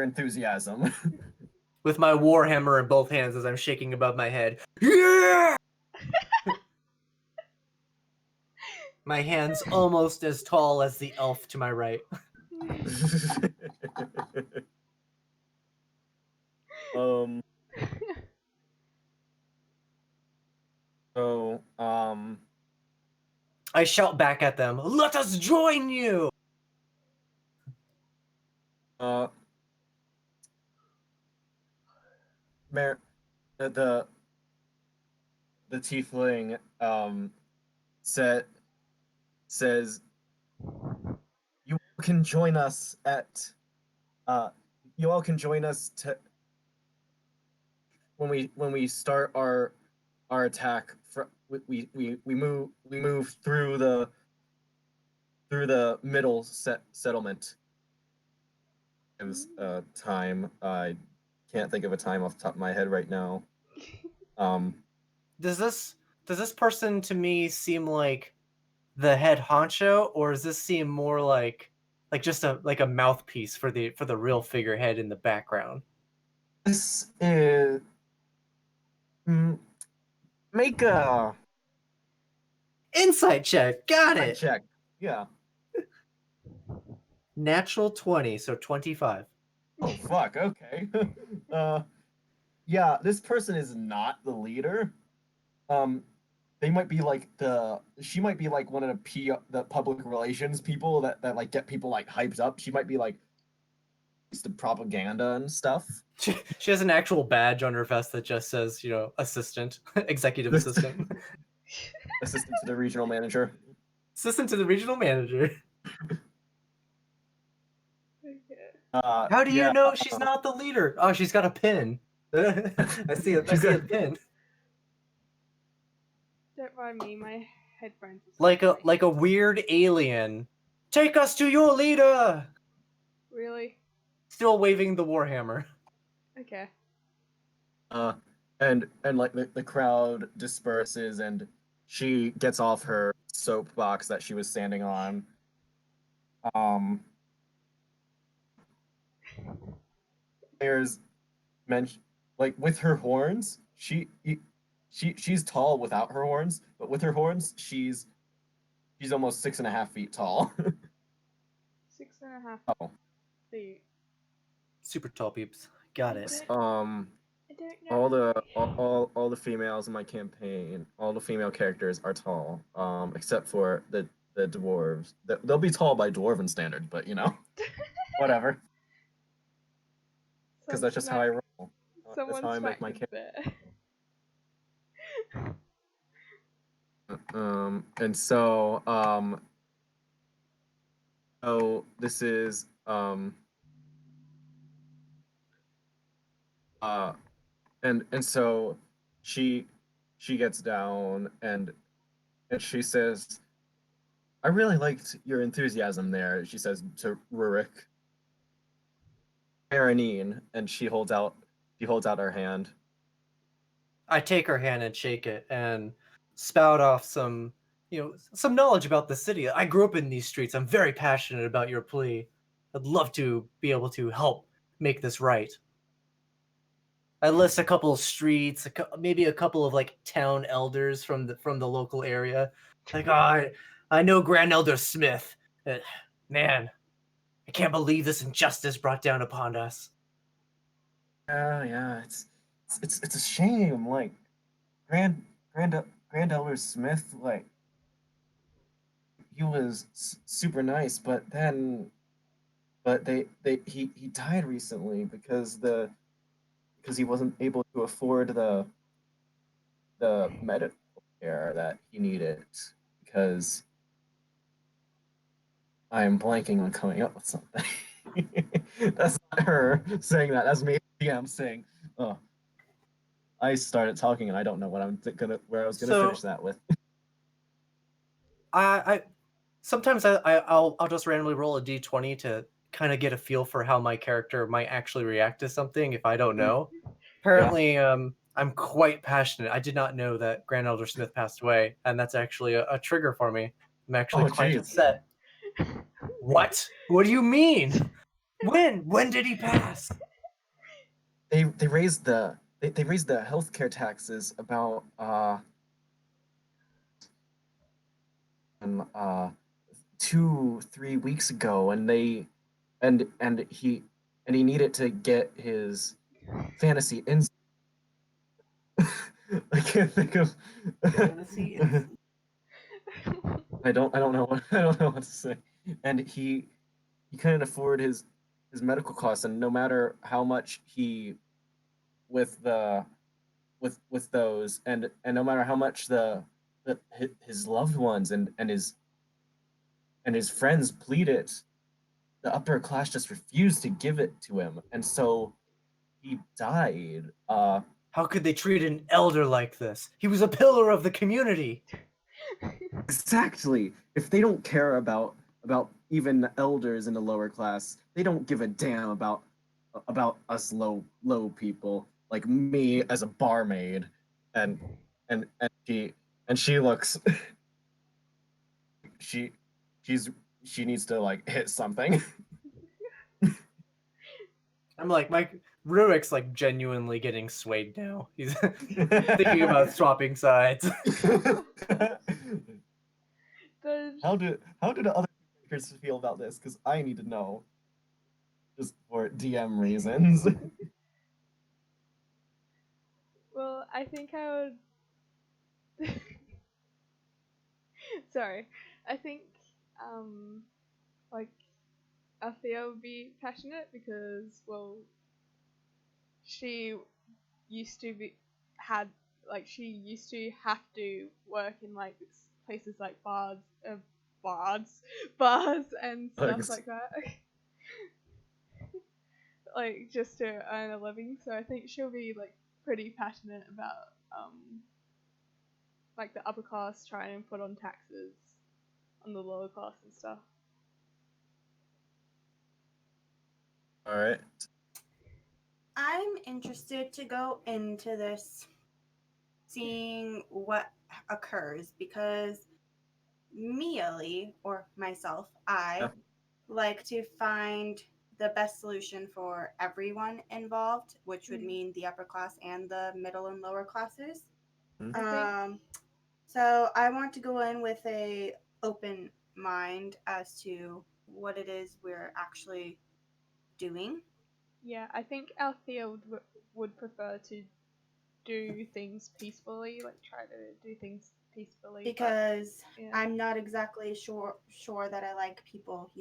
enthusiasm." With my warhammer in both hands as I'm shaking above my head. Yeah! My hand's almost as tall as the elf to my right. um. So I shout back at them, "Let us join you!" uh, Mer, the tiefling says you can join us at you all can join us to when we start our attack. We move through the middle settlement. It was time. I can't think of a time off the top of my head right now. Does this person to me seem like the head honcho, or does this seem more like just a mouthpiece for the real figurehead in the background? This is make a Insight check. Got it. check. Yeah. Natural 20, so 25. Oh fuck. Okay. Yeah. This person is not the leader. They might be like she might be like one of the public relations people that like get people like hyped up. She might be like the propaganda and stuff. She has an actual badge on her vest that just says, assistant, executive assistant. Assistant to the regional manager. Assistant to the regional manager. Okay. How do you know she's not the leader? Oh, she's got a pin. I see a pin. Don't mind me, my headphones are Like a weird alien. Take us to your leader. Really? Still waving the warhammer. Okay. And like the crowd disperses and she gets off her soapbox that she was standing on. There's mention like with her horns, she's tall without her horns, but with her horns, she's almost 6.5 feet tall. 6.5 Oh. feet. Super tall peeps. Got it. I don't know. All the females in my campaign, all the female characters are tall, except for the dwarves. They'll be tall by dwarven standards, but whatever. Because that's just how I roll. That's how I make my character. And so this is and so she gets down and she says, I really liked your enthusiasm there, she says to Rurik. Marinine, and she holds out her hand. I take her hand and shake it and spout off some knowledge about the city. I grew up in these streets. I'm very passionate about your plea. I'd love to be able to help make this right. I list a couple of streets, maybe a couple of like town elders from the local area. Like, I know Grand Elder Smith. Man, I can't believe this injustice brought down upon us. Yeah, it's a shame. Like Grand Elder Smith, like he was super nice, but he died recently because he wasn't able to afford the medical care that he needed. Because I am blanking on coming up with something. That's not her saying that. That's me. Yeah, I'm saying. Oh, I started talking and I don't know what where I was gonna finish that with. I sometimes I'll just randomly roll a d20 to kind of get a feel for how my character might actually react to something if I don't know. Apparently, I'm quite passionate. I did not know that Grand Elder Smith passed away, and that's actually a trigger for me. I'm actually quite upset. What? What do you mean? When did he pass? They raised the healthcare taxes about 2-3 weeks ago, and he needed to get his fantasy in. I can't think of. Fantasy instinct. I don't know what I don't know what to say. And he couldn't afford his medical costs, and no matter how much he with the with those, and no matter how much the his loved ones and his friends pleaded, the upper class just refused to give it to him, and so he died. How could they treat an elder like this? He was a pillar of the community. Exactly. If they don't care about even the elders in the lower class, they don't give a damn about us low people like me as a barmaid, and she looks she she's she needs to like hit something. I'm like, Ruik's like genuinely getting swayed now. He's thinking about swapping sides. Does How do the other characters feel about this? Because I need to know, just for DM reasons. well, I think I would. Sorry, I think like Althea would be passionate because well, she used to be had like she used to have to work in like places like bars, bars and stuff Bugs. like that. Like just to earn a living. So I think she'll be like pretty passionate about like the upper class trying to put on taxes on the lower class and stuff. All right. I'm interested to go into this, seeing what occurs, because me, or myself, I Yeah. like to find the best solution for everyone involved, which would Mm. mean the upper class and the middle and lower classes. Mhm. I think So I want to go in with a open mind as to what it is we're actually doing. yeah, I think Althea would prefer to do things peacefully, like try to do things peacefully. Because Yeah. I'm not exactly sure that I like people,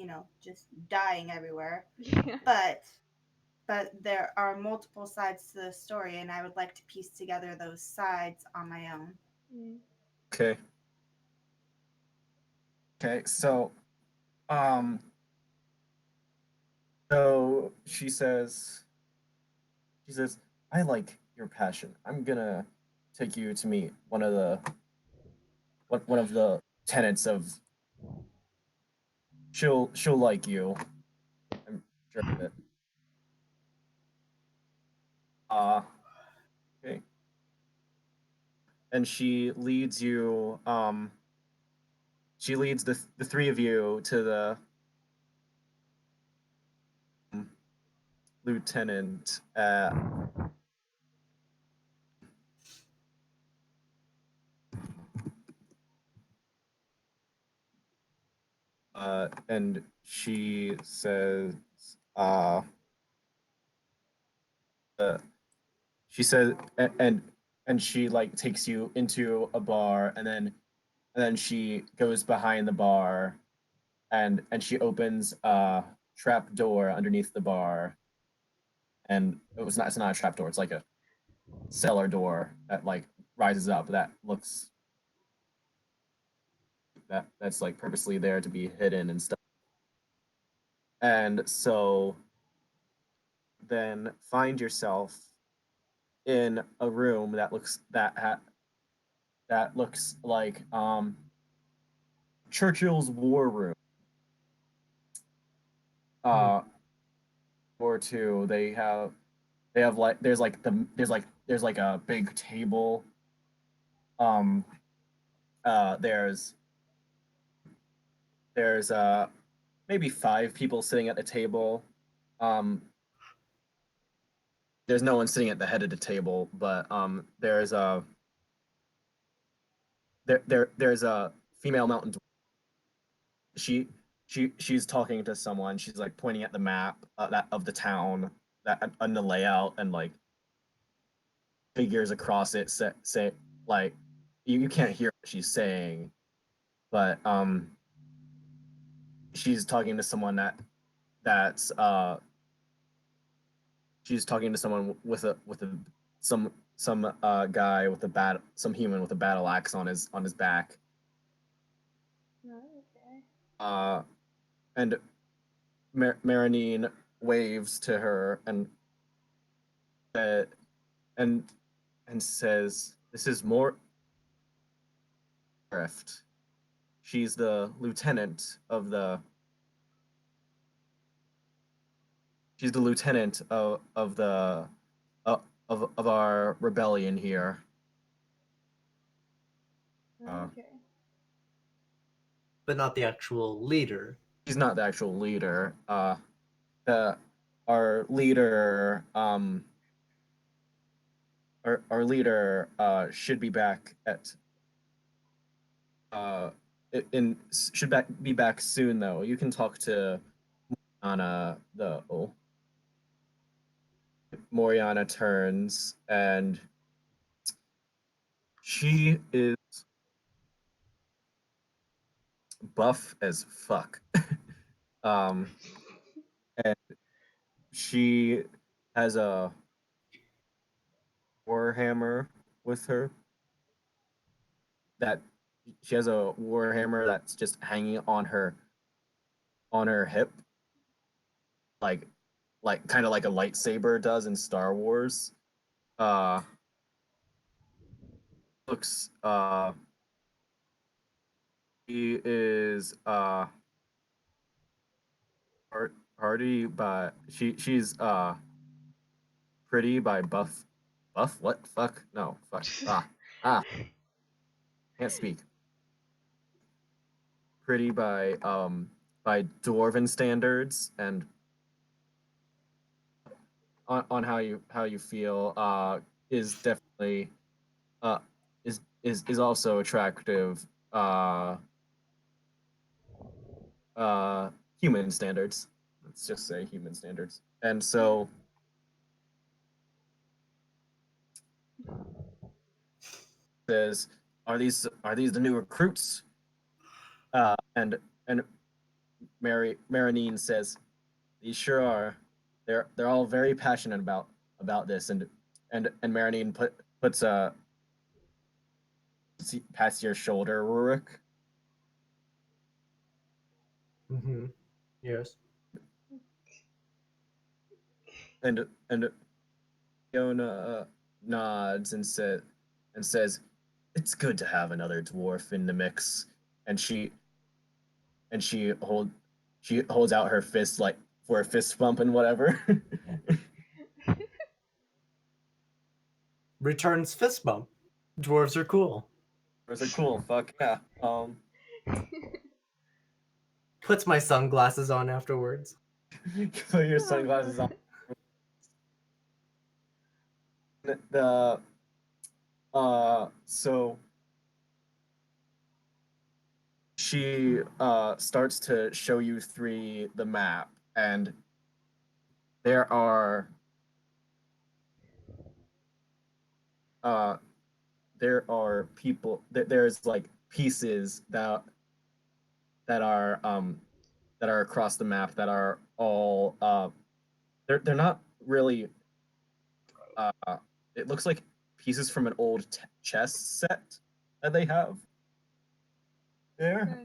just dying everywhere. Yeah. But there are multiple sides to the story, and I would like to piece together those sides on my own. Mm. Okay. Okay. Um, so she says, I like your passion. I'm gonna take you to meet one of the tenants of. She'll like you. I'm sure of it. Uh, okay. And she leads the three of you to the lieutenant and she says uh, uh she says and she like takes you into a bar, and then she goes behind the bar, and she opens a trap door underneath the bar, and it's not a trap door, it's like a cellar door that like rises up, that's like purposely there to be hidden and stuff. And so then find yourself in a room that looks like Churchill's war room. Uh, or two, they have like there's like a big table. Um, uh, there's there's maybe 5 people sitting at the table. Um, there's no one sitting at the head of the table, but there's a female mountain dweller she's talking to someone. She's like pointing at the map that of the town that on the layout and like figures across it say like you can't hear what she's saying, but she's talking to someone that's she's talking to someone with a some guy with a some human with a battle axe on his back. Okay. And Marinine waves to her uh, and and says, "This is more Rift. She's the lieutenant of the. She's the lieutenant of the of our rebellion here. Okay. But not the actual leader. She's not the actual leader. The our leader our leader should be back at uh in should be back soon though. You can talk to Anna though. Moriana turns and she is buff as fuck. um and she has a warhammer with her that she has a warhammer that's just hanging on her hip like kind of like a lightsaber does in Star Wars. Uh looks he is hardy but she's pretty by buff what fuck no fuck ah can't speak pretty by dwarven standards and on how you feel is definitely uh is also attractive human standards. Let's just say human standards. And so says, are these the new recruits? And Marinine says, these sure are. They're all very passionate about this and Marinine puts a past your shoulder, Rurik. Mm-hmm. Yes. And Fiona nods and says, "It's good to have another dwarf in the mix." And and she hold she holds out her fist like for a fist bump and whatever. Returns fist bump. Dwarves are cool. It's like cool, fuck yeah. Puts my sunglasses on afterwards. Put your sunglasses on. The so she starts to show you the map and there are uh people there's like pieces that are across the map that are all they're not really uh it looks like pieces from an old chess set that they have there.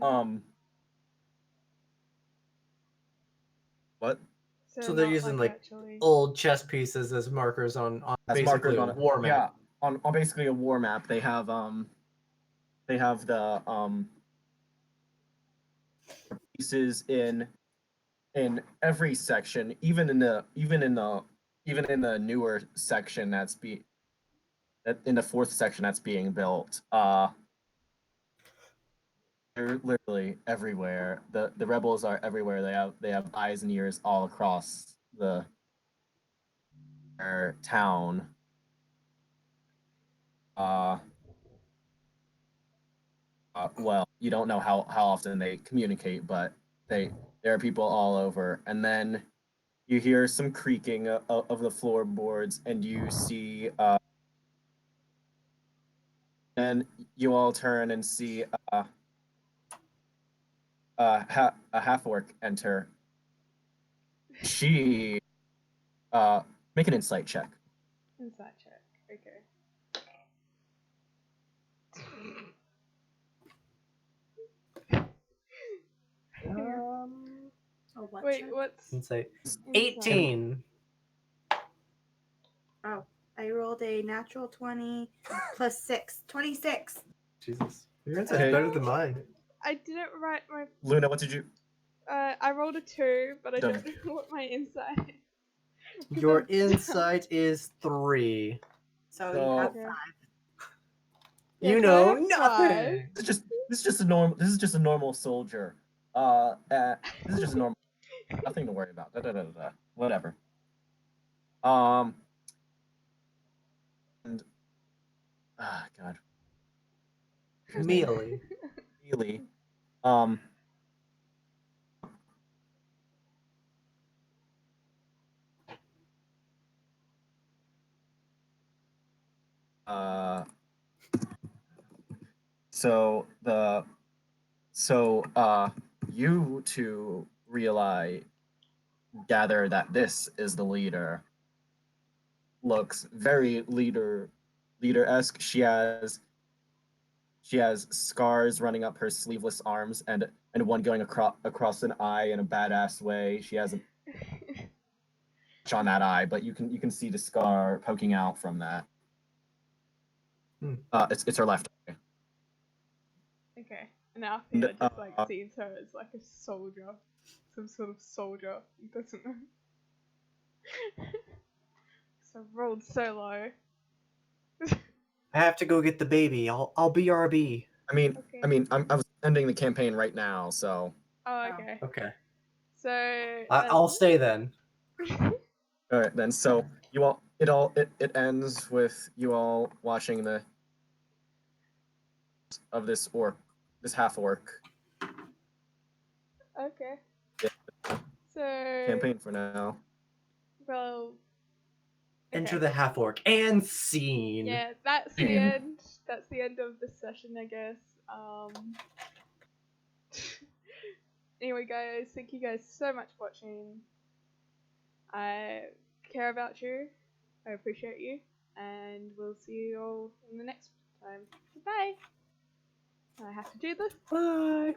What? So they're using like actually old chess pieces as markers on As basically markers on a it. war map. Yeah, on basically a war map. They have the pieces in every section, even in the newer section that in the fourth section that's being built. They're literally everywhere. The rebels are everywhere. They have eyes and ears all across their town. Uh, well, you don't know how often they communicate, but there are people all over. And then you hear some creaking of the floorboards, and you see. And you all turn and see a half orc enter. She make an insight check. Insight check. Okay. Oh, what Wait, check? what's Insight. insight? 18. Oh, I rolled a natural 20 plus 6. 26. Jesus. Your insight's Okay. better than mine. I didn't write my. Luna, what did you? I rolled a 2, but I Done. don't know what my insight is. 'Cause Your I'm dumb. insight is 3. So So- you have Okay. 5. Yeah, You so I know have nothing. This is just a normal soldier. This is just a normal. Nothing to worry about. Whatever. And God. His name. Mealy. Really. Uh, so you two gather that this is the leader. Looks very leader-esque. She has scars running up her sleeveless arms and one going across an eye in a badass way. She has a patch on that eye, but you can see the scar poking out from that. It's her left eye. Okay. And Althea just sees her as like a soldier. Some sort of soldier. He doesn't know. So I rolled so low. I have to go get the baby. I'll BRB. I was ending the campaign right now, so. Oh, okay. Okay. So I'll stay then. All right then. So it ends with you all watching this half orc. Okay. Yeah. So Campaign for now. well. Enter Okay. the half orc and scene. Yeah, that's the Scene. end. That's the end of the session, I guess. Anyway, guys, thank you guys so much for watching. I care about you. I appreciate you, and we'll see you all in the next time. Goodbye. I have to do this. Bye.